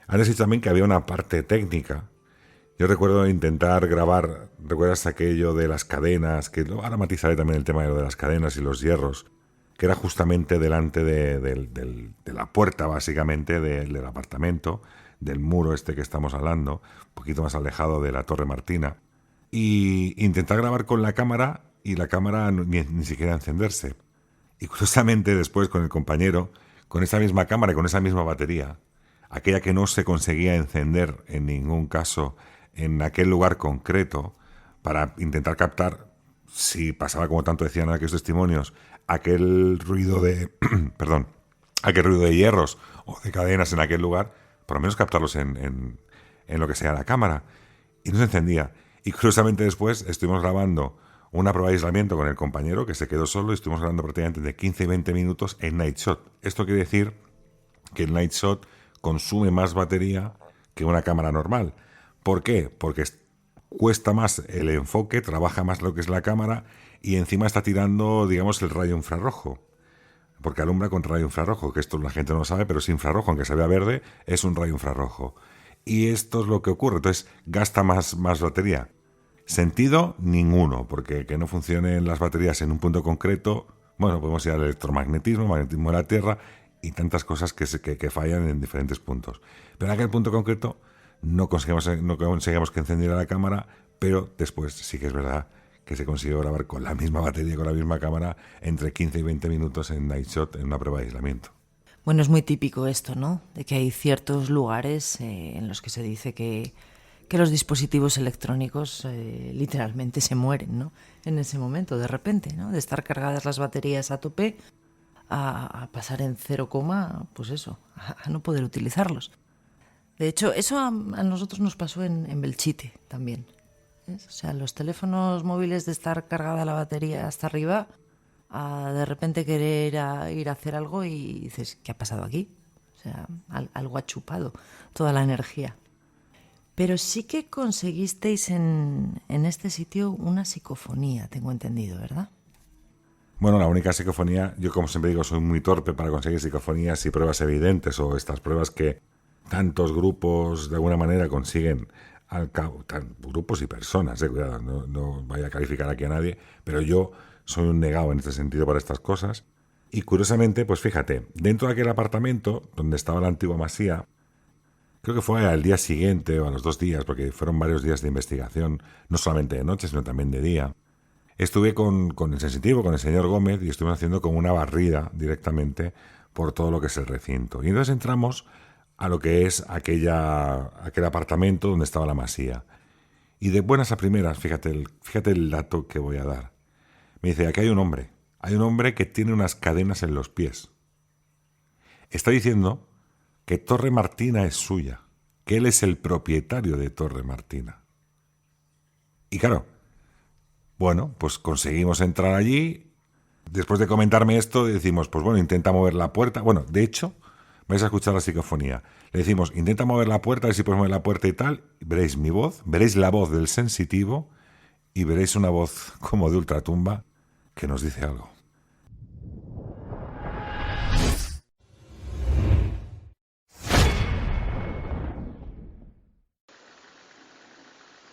Han dicho también que había una parte técnica. Yo recuerdo intentar grabar, ¿recuerdas aquello de las cadenas? Que ahora matizaré también el tema de lo de las cadenas y los hierros, que era justamente delante de la puerta, básicamente, del apartamento, del muro este que estamos hablando, un poquito más alejado de la Torre Martina, y intentar grabar con la cámara, y la cámara ni siquiera encenderse. Y curiosamente después con el compañero, con esa misma cámara y con esa misma batería, aquella que no se conseguía encender en ningún caso en aquel lugar concreto, para intentar captar, si pasaba como tanto decían aquellos testimonios, aquel ruido de aquel ruido de hierros o de cadenas en aquel lugar, por lo menos captarlos en lo que sea la cámara. Y no se encendía. Y curiosamente después estuvimos grabando una prueba de aislamiento con el compañero, que se quedó solo, y estuvimos grabando prácticamente de 15 y 20 minutos en Night Shot. Esto quiere decir que el Night Shot consume más batería que una cámara normal. ¿Por qué? Porque cuesta más el enfoque, trabaja más lo que es la cámara, y encima está tirando, digamos, el rayo infrarrojo. Porque alumbra con rayo infrarrojo, que esto la gente no lo sabe, pero es infrarrojo, aunque se vea verde, es un rayo infrarrojo. Y esto es lo que ocurre, entonces gasta más batería. Sentido ninguno, porque que no funcionen las baterías en un punto concreto, bueno, podemos ir al electromagnetismo, magnetismo de la Tierra y tantas cosas que fallan en diferentes puntos. Pero en aquel punto concreto no conseguimos que encendiera la cámara, pero después sí que es verdad que se consiguió grabar con la misma batería, con la misma cámara, entre 15 y 20 minutos en Night Shot, en una prueba de aislamiento. Bueno, es muy típico esto, ¿no? De que hay ciertos lugares en los que se dice que los dispositivos electrónicos literalmente se mueren, ¿no? En ese momento, de repente, ¿no? De estar cargadas las baterías a tope a pasar en 0, pues eso, a no poder utilizarlos. De hecho, eso a nosotros nos pasó en Belchite también. ¿Ves? O sea, los teléfonos móviles de estar cargada la batería hasta arriba, a de repente querer ir a hacer algo y dices, ¿qué ha pasado aquí? O sea, algo ha chupado toda la energía. Pero sí que conseguisteis en este sitio una psicofonía, tengo entendido, ¿verdad? Bueno, la única psicofonía, yo como siempre digo, soy muy torpe para conseguir psicofonías y pruebas evidentes, o estas pruebas que tantos grupos de alguna manera consiguen al cabo, grupos y personas, cuidado, no vaya a calificar aquí a nadie, pero yo soy un negado en este sentido para estas cosas. Y curiosamente, pues fíjate, dentro de aquel apartamento donde estaba la antigua masía, creo que fue al día siguiente o a los 2 días, porque fueron varios días de investigación, no solamente de noche, sino también de día. Estuve con el sensitivo, con el señor Gómez, y estuvimos haciendo como una barrida directamente por todo lo que es el recinto. Y entonces entramos a lo que es aquel apartamento donde estaba la masía. Y de buenas a primeras, fíjate el dato que voy a dar. Me dice, aquí hay un hombre que tiene unas cadenas en los pies. Está diciendo que Torre Martina es suya, que él es el propietario de Torre Martina. Y claro, bueno, pues conseguimos entrar allí. Después de comentarme esto, decimos, pues bueno, intenta mover la puerta. Bueno, de hecho, vais a escuchar la psicofonía. Le decimos, intenta mover la puerta, a ver si puedes mover la puerta y tal. Veréis mi voz, veréis la voz del sensitivo y veréis una voz como de ultratumba que nos dice algo.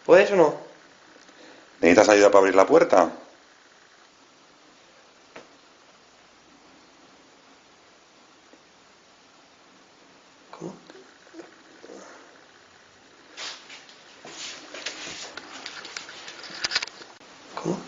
¿Puedes o no? ¿Necesitas ayuda para abrir la puerta? ¿Cómo? ¿Cómo?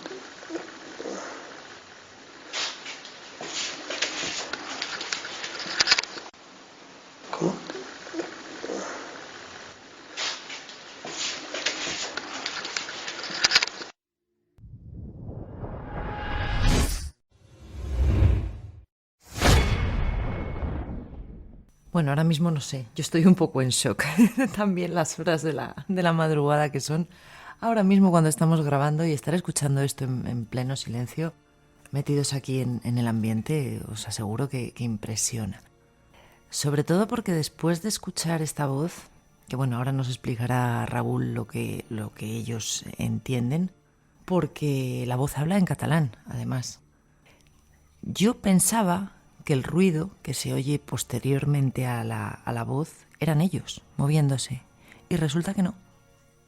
Bueno, ahora mismo no sé, yo estoy un poco en shock. También las horas de la madrugada que son. Ahora mismo cuando estamos grabando y estar escuchando esto en pleno silencio, metidos aquí en el ambiente, os aseguro que impresiona. Sobre todo porque después de escuchar esta voz, que bueno, ahora nos explicará Raúl lo que ellos entienden, porque la voz habla en catalán, además. Yo pensaba que el ruido que se oye posteriormente a la voz eran ellos, moviéndose, y resulta que no,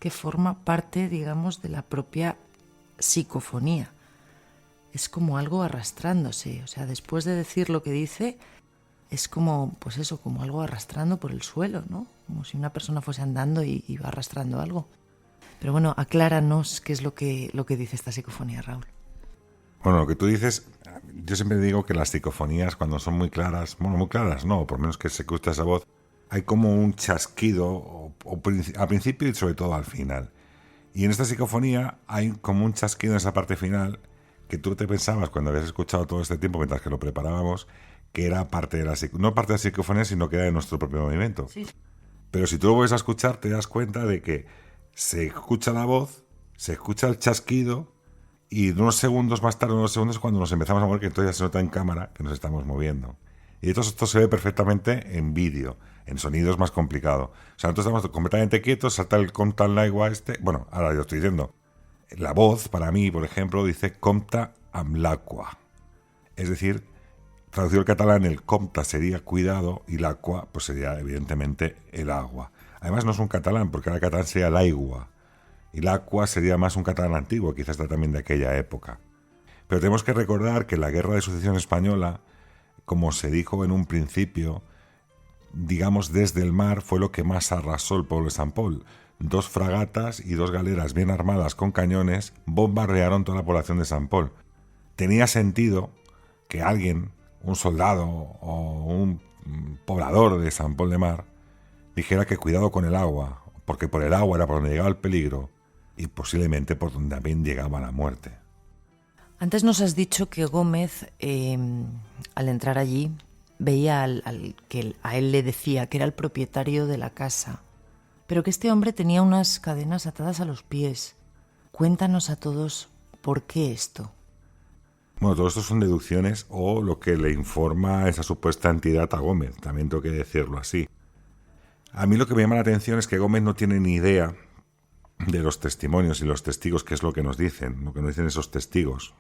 que forma parte, digamos, de la propia psicofonía. Es como algo arrastrándose, o sea, después de decir lo que dice, es como, pues eso, como algo arrastrando por el suelo, ¿no? Como si una persona fuese andando y va arrastrando algo. Pero bueno, acláranos qué es lo que dice esta psicofonía, Raúl. Bueno, lo que tú dices, yo siempre digo que las psicofonías cuando son muy claras, bueno, muy claras no, por lo menos que se escucha esa voz, hay como un chasquido al principio y sobre todo al final. Y en esta psicofonía hay como un chasquido en esa parte final que tú te pensabas cuando habías escuchado todo este tiempo mientras que lo preparábamos, que era parte de no parte de la psicofonía, sino que era de nuestro propio movimiento. Sí. Pero si tú lo vuelves a escuchar, te das cuenta de que se escucha la voz, se escucha el chasquido, y unos segundos más tarde, unos segundos, cuando nos empezamos a mover, que entonces ya se nota en cámara que nos estamos moviendo. Y esto se ve perfectamente en vídeo, en sonido es más complicado. O sea, nosotros estamos completamente quietos, salta el compta en l'aigua Bueno, ahora yo estoy diciendo, la voz, para mí, por ejemplo, dice compta amb l'aigua. Es decir, traducido al catalán, el compta sería cuidado y l'aigua pues sería, evidentemente, el agua. Además, no es un catalán, porque ahora el catalán sería l'aigua. Y l'aigua sería más un catalán antiguo, quizás también de aquella época. Pero tenemos que recordar que la Guerra de Sucesión Española, como se dijo en un principio, digamos desde el mar, fue lo que más arrasó el pueblo de Sant Pol. 2 fragatas y 2 galeras bien armadas con cañones bombardearon toda la población de Sant Pol. Tenía sentido que alguien, un soldado o un poblador de Sant Pol de Mar, dijera que cuidado con el agua, porque por el agua era por donde llegaba el peligro y posiblemente por donde también llegaba la muerte. Antes nos has dicho que Gómez, al entrar allí, veía al que a él le decía que era el propietario de la casa, pero que este hombre tenía unas cadenas atadas a los pies. Cuéntanos a todos por qué esto. Bueno, todo esto son deducciones o lo que le informa esa supuesta entidad a Gómez, también tengo que decirlo así. A mí lo que me llama la atención es que Gómez no tiene ni idea de los testimonios y los testigos, que es lo que nos dicen esos testigos,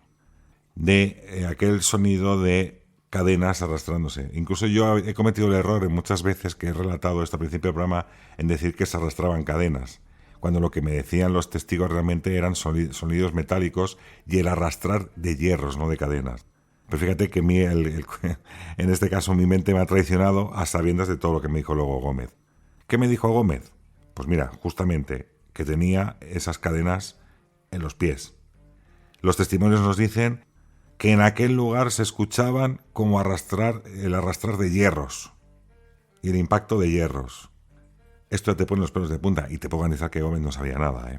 de aquel sonido de cadenas arrastrándose. Incluso yo he cometido el error en muchas veces que he relatado esto al principio del programa en decir que se arrastraban cadenas, cuando lo que me decían los testigos realmente eran sonidos metálicos y el arrastrar de hierros, no de cadenas. Pero fíjate que en este caso mi mente me ha traicionado a sabiendas de todo lo que me dijo luego Gómez. ¿Qué me dijo Gómez? Pues mira, justamente que tenía esas cadenas en los pies. Los testimonios nos dicen que en aquel lugar se escuchaban como el arrastrar de hierros y el impacto de hierros. Esto te pone los pelos de punta y te puedo garantizar que Gómez no sabía nada, ¿eh?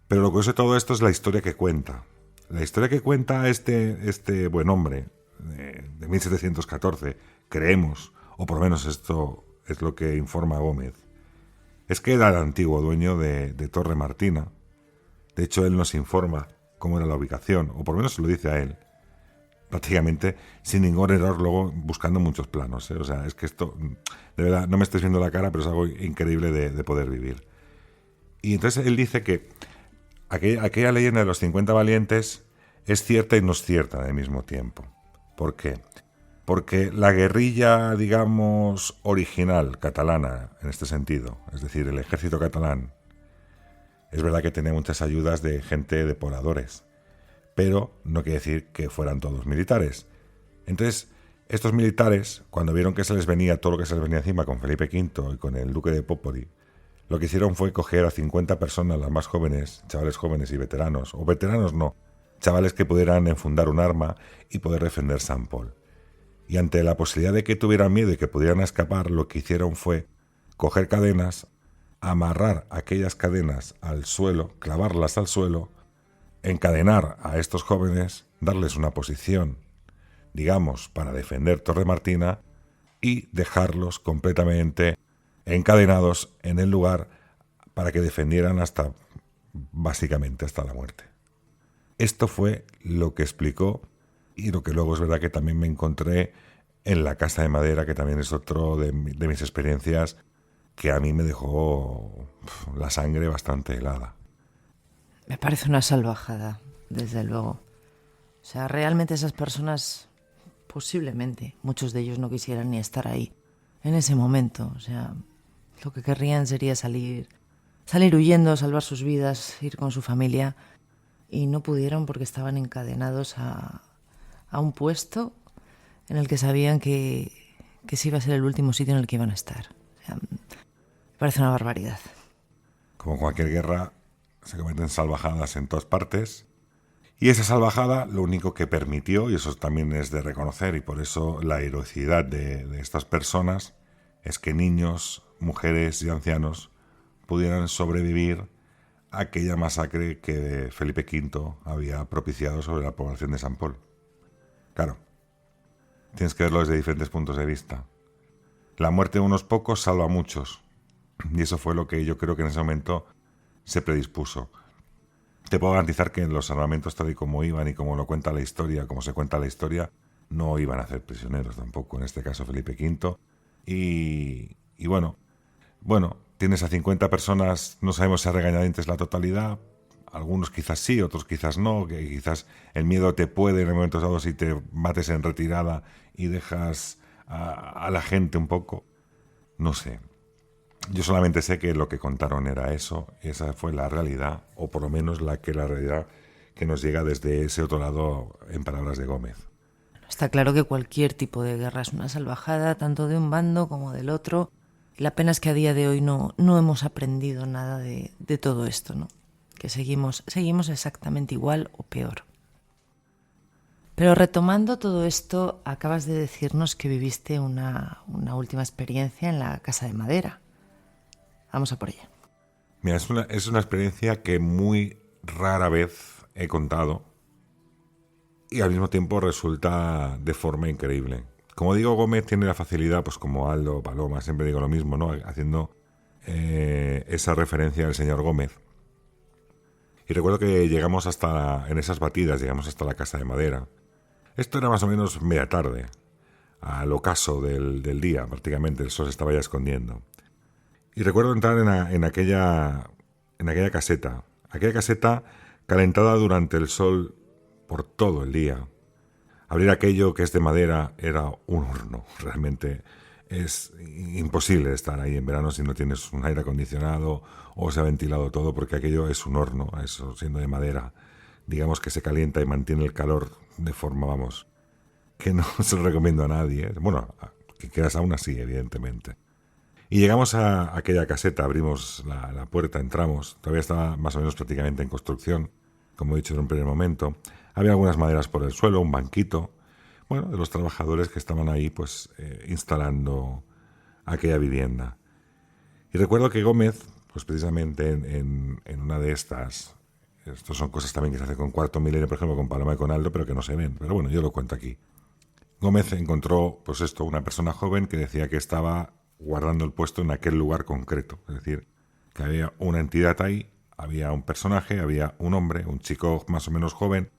Pero lo curioso de todo esto es la historia que cuenta. La historia que cuenta este buen hombre de 1714, creemos, o por lo menos esto es lo que informa Gómez, es que era el antiguo dueño de Torre Martina. De hecho, él nos informa cómo era la ubicación, o por lo menos se lo dice a él, prácticamente sin ningún error, luego buscando muchos planos, ¿eh? O sea, es que esto, de verdad, no me estáis viendo la cara, pero es algo increíble de poder vivir. Y entonces él dice que aquella leyenda de los 50 valientes es cierta y no es cierta al mismo tiempo. ¿Por qué? Porque la guerrilla, digamos, original catalana, en este sentido, es decir, el ejército catalán, es verdad que tenía muchas ayudas de gente de pobladores, pero no quiere decir que fueran todos militares. Entonces, estos militares, cuando vieron que se les venía todo lo que se les venía encima con Felipe V y con el duque de Pópoli, lo que hicieron fue coger a 50 personas, las más jóvenes, chavales jóvenes y veteranos, o veteranos no, chavales que pudieran enfundar un arma y poder defender Sant Pol. Y ante la posibilidad de que tuvieran miedo y que pudieran escapar, lo que hicieron fue coger cadenas, amarrar aquellas cadenas al suelo, clavarlas al suelo, encadenar a estos jóvenes, darles una posición, digamos, para defender Torre Martina, y dejarlos completamente encadenados en el lugar para que defendieran básicamente hasta la muerte. Esto fue lo que explicó y lo que luego es verdad que también me encontré en la casa de madera, que también es otro de mis experiencias que a mí me dejó la sangre bastante helada. Me parece una salvajada, desde luego. O sea, realmente esas personas, posiblemente, muchos de ellos no quisieran ni estar ahí, en ese momento. O sea, lo que querrían sería salir huyendo, salvar sus vidas, ir con su familia, y no pudieron porque estaban encadenados a un puesto en el que sabían que ese iba a ser el último sitio en el que iban a estar. O sea, me parece una barbaridad. Como cualquier guerra, se cometen salvajadas en todas partes. Y esa salvajada lo único que permitió, y eso también es de reconocer, y por eso la heroicidad de estas personas, es que niños, mujeres y ancianos pudieran sobrevivir a aquella masacre que Felipe V había propiciado sobre la población de Sant Pol. Claro, tienes que verlo desde diferentes puntos de vista. La muerte de unos pocos salva a muchos. Y eso fue lo que yo creo que en ese momento se predispuso. Te puedo garantizar que los armamentos tal y como iban y como lo cuenta la historia, como se cuenta la historia, no iban a hacer prisioneros tampoco, en este caso Felipe V. Y bueno, tienes a 50 personas, no sabemos si a regañadientes la totalidad, algunos quizás sí, otros quizás no, que quizás el miedo te puede en momentos dados y te mates en retirada y dejas a la gente un poco, no sé. Yo solamente sé que lo que contaron era eso, y esa fue la realidad, o por lo menos la realidad que nos llega desde ese otro lado en palabras de Gómez. Está claro que cualquier tipo de guerra es una salvajada, tanto de un bando como del otro. La pena es que a día de hoy no hemos aprendido nada de todo esto, ¿no? Que seguimos exactamente igual o peor. Pero retomando todo esto, acabas de decirnos que viviste una última experiencia en la casa de madera. Vamos a por ella. Mira, es una experiencia que muy rara vez he contado y al mismo tiempo resulta de forma increíble. Como digo, Gómez tiene la facilidad, pues como Aldo, Paloma, siempre digo lo mismo, ¿no? Haciendo esa referencia al señor Gómez. Y recuerdo que llegamos en esas batidas, llegamos hasta la casa de madera. Esto era más o menos media tarde, al ocaso del día, prácticamente, el sol se estaba ya escondiendo. Y recuerdo entrar en aquella caseta calentada durante el sol por todo el día. Abrir aquello que es de madera era un horno, realmente es imposible estar ahí en verano si no tienes un aire acondicionado o se ha ventilado todo, porque aquello es un horno, eso siendo de madera, digamos que se calienta y mantiene el calor de forma, vamos, que no se lo recomiendo a nadie. Bueno, que quieras aún así, evidentemente. Y llegamos a aquella caseta, abrimos la puerta, entramos, todavía estaba más o menos prácticamente en construcción, como he dicho en un primer momento. Había algunas maderas por el suelo, un banquito, bueno, de los trabajadores que estaban ahí pues instalando aquella vivienda. Y recuerdo que Gómez, pues precisamente en una de estas, estos son cosas también que se hacen con Cuarto Milenio, por ejemplo, con Paloma y con Aldo, pero que no se ven, pero bueno, yo lo cuento aquí. Gómez encontró, pues esto, una persona joven que decía que estaba guardando el puesto en aquel lugar concreto, es decir, que había una entidad ahí, había un personaje, había un hombre, un chico más o menos joven,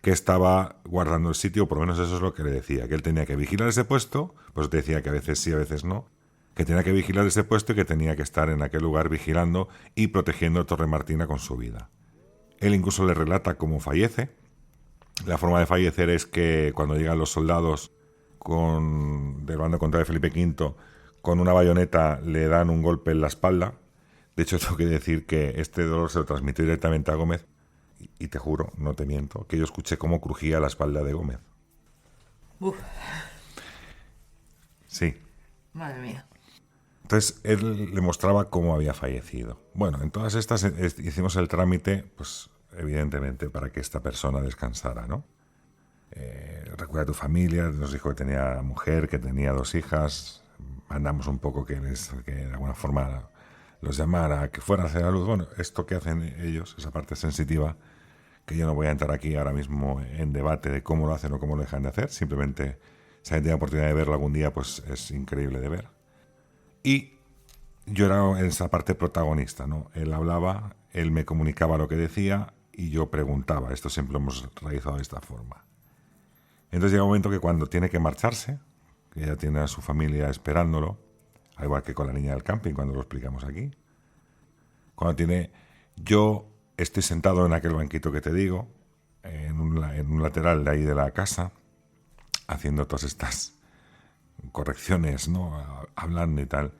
que estaba guardando el sitio, por lo menos eso es lo que le decía, que él tenía que vigilar ese puesto, pues te decía que a veces sí, a veces no, que tenía que vigilar ese puesto y que tenía que estar en aquel lugar vigilando y protegiendo a Torre Martina con su vida. Él incluso le relata cómo fallece. La forma de fallecer es que cuando llegan los soldados del bando contrario de Felipe V, con una bayoneta le dan un golpe en la espalda. De hecho, tengo que decir que este dolor se lo transmitió directamente a Gómez y te juro, no te miento, que yo escuché cómo crujía la espalda de Gómez. Uf. Sí. Madre mía. Entonces, él le mostraba cómo había fallecido. Bueno, en todas estas hicimos el trámite, pues evidentemente, para que esta persona descansara, ¿no? Recuerda a tu familia, nos dijo que tenía mujer, que tenía 2 hijas, mandamos un poco que de alguna forma los llamara a que fueran a hacer la luz. Bueno, esto que hacen ellos, esa parte sensitiva, que yo no voy a entrar aquí ahora mismo en debate de cómo lo hacen o cómo lo dejan de hacer, simplemente Si alguien tiene la oportunidad de verlo algún día, pues es increíble de ver. Y yo era en esa parte protagonista, ¿no? Él hablaba, él me comunicaba lo que decía y yo preguntaba. Esto siempre lo hemos realizado de esta forma. Entonces llega un momento que cuando tiene que marcharse, que ya tiene a su familia esperándolo, al igual que con la niña del camping, cuando lo explicamos aquí, yo estoy sentado en aquel banquito que te digo, en un lateral de ahí de la casa, haciendo todas estas correcciones, ¿no? Hablando y tal.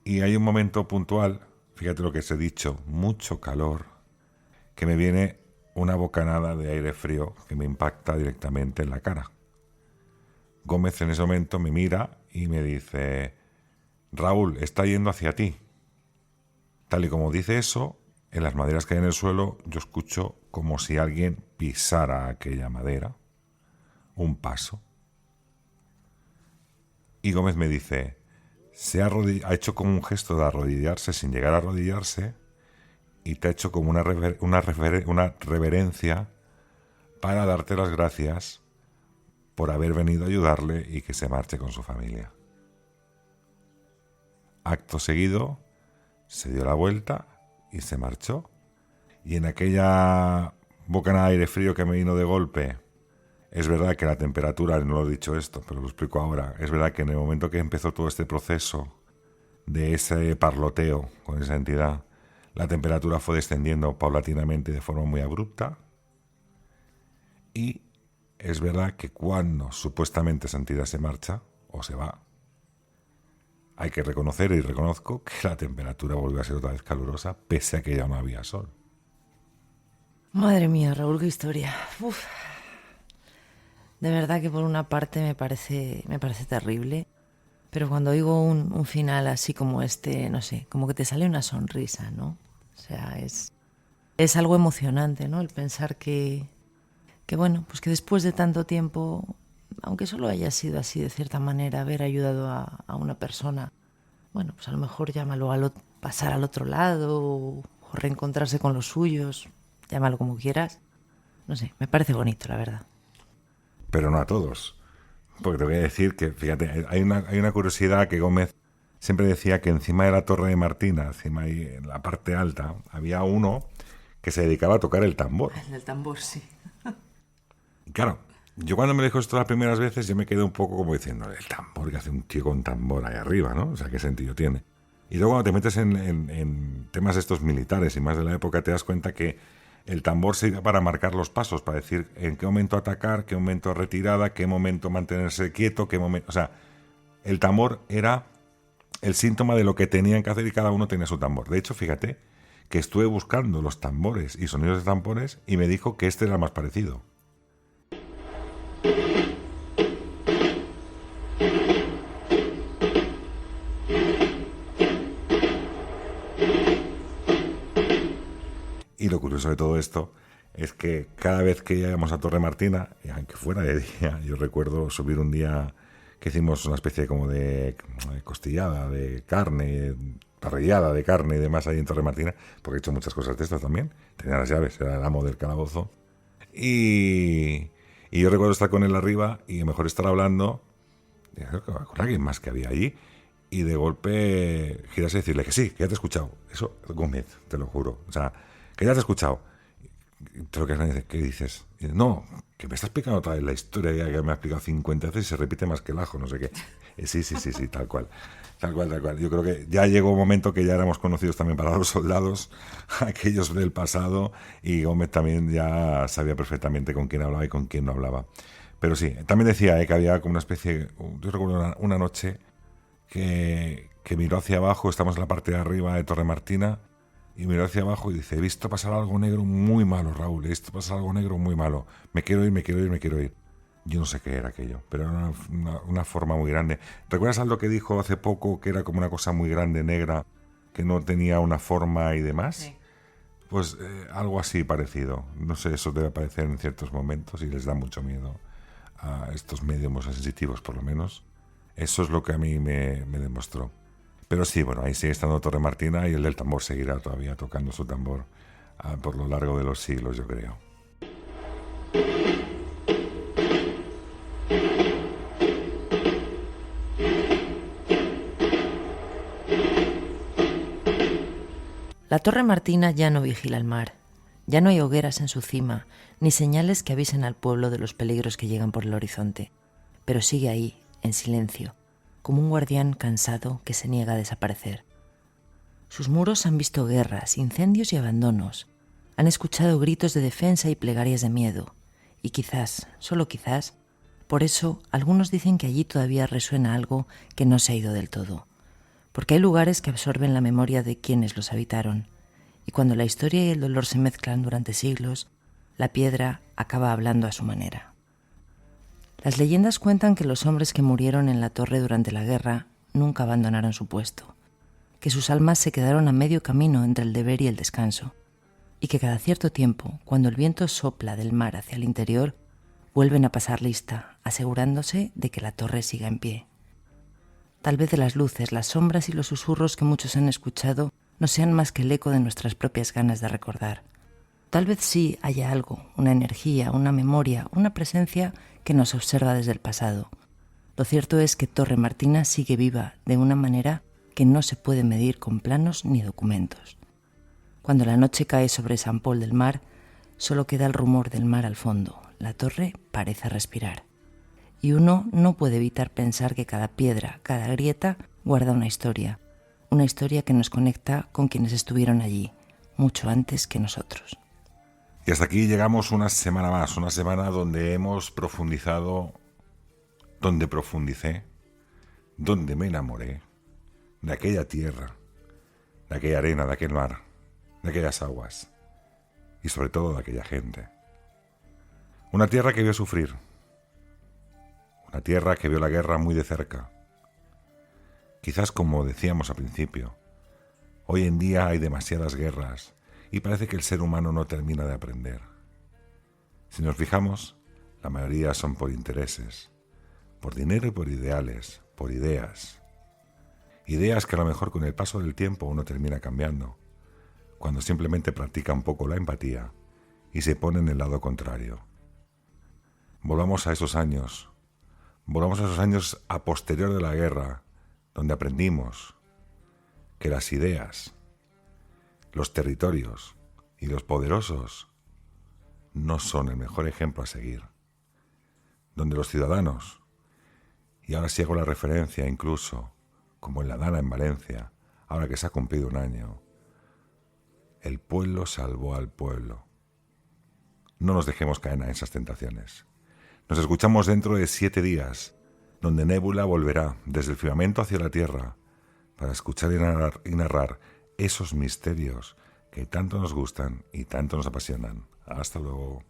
Y hay un momento puntual, fíjate lo que os he dicho, mucho calor, que me viene una bocanada de aire frío que me impacta directamente en la cara. Gómez en ese momento me mira y me dice: Raúl, está yendo hacia ti. Tal y como dice eso, en las maderas que hay en el suelo, yo escucho como si alguien pisara aquella madera, un paso. Y Gómez me dice, ha hecho como un gesto de arrodillarse sin llegar a arrodillarse y te ha hecho como una reverencia para darte las gracias por haber venido a ayudarle y que se marche con su familia. Acto seguido, se dio la vuelta y se marchó. Y en aquella bocanada de aire frío que me vino de golpe, es verdad que la temperatura, no lo he dicho esto, pero lo explico ahora, es verdad que en el momento que empezó todo este proceso de ese parloteo con esa entidad, la temperatura fue descendiendo paulatinamente de forma muy abrupta. Y es verdad que cuando supuestamente esa entidad se marcha o se va, hay que reconocer, y reconozco, que la temperatura volvió a ser otra vez calurosa, pese a que ya no había sol. Madre mía, Raúl, qué historia. Uf. De verdad que por una parte me parece terrible, pero cuando oigo un final así como este, no sé, como que te sale una sonrisa, ¿no? O sea, es algo emocionante, ¿no? El pensar que bueno, pues que después de tanto tiempo, aunque solo haya sido así de cierta manera, haber ayudado a una persona, bueno, pues a lo mejor llámalo pasar al otro lado o reencontrarse con los suyos, llámalo como quieras, no sé, me parece bonito, la verdad. Pero no a todos, porque te voy a decir que, fíjate, hay una curiosidad que Gómez siempre decía, que encima de la Torre de Martina, encima ahí en la parte alta, había uno que se dedicaba a tocar el tambor. El del tambor, sí. Y claro, yo cuando me dijo esto las primeras veces, yo me quedé un poco como diciendo, el tambor, que hace un tío con tambor ahí arriba, ¿no? O sea, ¿qué sentido tiene? Y luego cuando te metes en temas estos militares y más de la época, te das cuenta que el tambor sirve para marcar los pasos, para decir en qué momento atacar, qué momento retirada, qué momento mantenerse quieto, qué momento... O sea, el tambor era el síntoma de lo que tenían que hacer y cada uno tenía su tambor. De hecho, fíjate que estuve buscando los tambores y sonidos de tambores y me dijo que este era el más parecido. Y lo curioso de todo esto es que cada vez que íbamos a Torre Martina, aunque fuera de día, yo recuerdo subir un día que hicimos una especie como de costillada de carne, parrillada de carne y demás ahí en Torre Martina, porque he hecho muchas cosas de estas también. Tenía las llaves, era el amo del calabozo. Y yo recuerdo estar con él arriba y mejor estar hablando con alguien más que había allí. Y de golpe girarse y decirle que sí, que ya te he escuchado. Eso, Gómez, te lo juro. O sea, que ya te he escuchado. Pero ¿qué dices? Y dice, no, que me está explicando otra vez la historia ya que me ha explicado 50 veces y se repite más que el ajo, no sé qué. Sí, tal cual. Tal cual. Yo creo que ya llegó un momento que ya éramos conocidos también para los soldados, aquellos del pasado, y Gómez también ya sabía perfectamente con quién hablaba y con quién no hablaba. Pero sí, también decía que había como una especie... Yo recuerdo una noche que miró hacia abajo, estamos en la parte de arriba de Torre Martina, y miró hacia abajo y dice, he visto pasar algo negro muy malo, Raúl, he visto pasar algo negro muy malo, me quiero ir. Yo no sé qué era aquello, pero era una forma muy grande. ¿Recuerdas algo que dijo hace poco, que era como una cosa muy grande, negra, que no tenía una forma y demás? Sí. Pues algo así parecido. No sé, eso debe aparecer en ciertos momentos y les da mucho miedo a estos medios sensitivos, por lo menos. Eso es lo que a mí me demostró. Pero sí, bueno, ahí sigue estando Torre Martina y el del tambor seguirá todavía tocando su tambor por lo largo de los siglos, yo creo. La Torre Martina ya no vigila el mar, ya no hay hogueras en su cima, ni señales que avisen al pueblo de los peligros que llegan por el horizonte, pero sigue ahí, en silencio, como un guardián cansado que se niega a desaparecer. Sus muros han visto guerras, incendios y abandonos, han escuchado gritos de defensa y plegarias de miedo, y quizás, solo quizás, por eso algunos dicen que allí todavía resuena algo que no se ha ido del todo, porque hay lugares que absorben la memoria de quienes los habitaron, y cuando la historia y el dolor se mezclan durante siglos, la piedra acaba hablando a su manera. Las leyendas cuentan que los hombres que murieron en la torre durante la guerra nunca abandonaron su puesto, que sus almas se quedaron a medio camino entre el deber y el descanso, y que cada cierto tiempo, cuando el viento sopla del mar hacia el interior, vuelven a pasar lista, asegurándose de que la torre siga en pie. Tal vez de las luces, las sombras y los susurros que muchos han escuchado no sean más que el eco de nuestras propias ganas de recordar. Tal vez sí haya algo, una energía, una memoria, una presencia que nos observa desde el pasado. Lo cierto es que Torre Martina sigue viva de una manera que no se puede medir con planos ni documentos. Cuando la noche cae sobre Sant Pol del Mar, solo queda el rumor del mar al fondo. La torre parece respirar. Y uno no puede evitar pensar que cada piedra, cada grieta, guarda una historia que nos conecta con quienes estuvieron allí, mucho antes que nosotros. Y hasta aquí llegamos una semana más, una semana donde hemos profundizado, donde profundicé, donde me enamoré de aquella tierra, de aquella arena, de aquel mar, de aquellas aguas y sobre todo de aquella gente. Una tierra que vio sufrir, una tierra que vio la guerra muy de cerca. Quizás, como decíamos al principio, hoy en día hay demasiadas guerras y parece que el ser humano no termina de aprender. Si nos fijamos, la mayoría son por intereses, por dinero y por ideales, por ideas. Ideas que a lo mejor con el paso del tiempo uno termina cambiando, cuando simplemente practica un poco la empatía y se pone en el lado contrario. Volvamos a esos años a posterior de la guerra, donde aprendimos que las ideas, los territorios y los poderosos no son el mejor ejemplo a seguir, donde los ciudadanos, y ahora sí hago la referencia incluso, como en la Dana en Valencia, ahora que se ha cumplido un año, el pueblo salvó al pueblo. No nos dejemos caer en esas tentaciones. Nos escuchamos dentro de 7 días, donde Nébula volverá desde el firmamento hacia la tierra para escuchar y narrar esos misterios que tanto nos gustan y tanto nos apasionan. Hasta luego.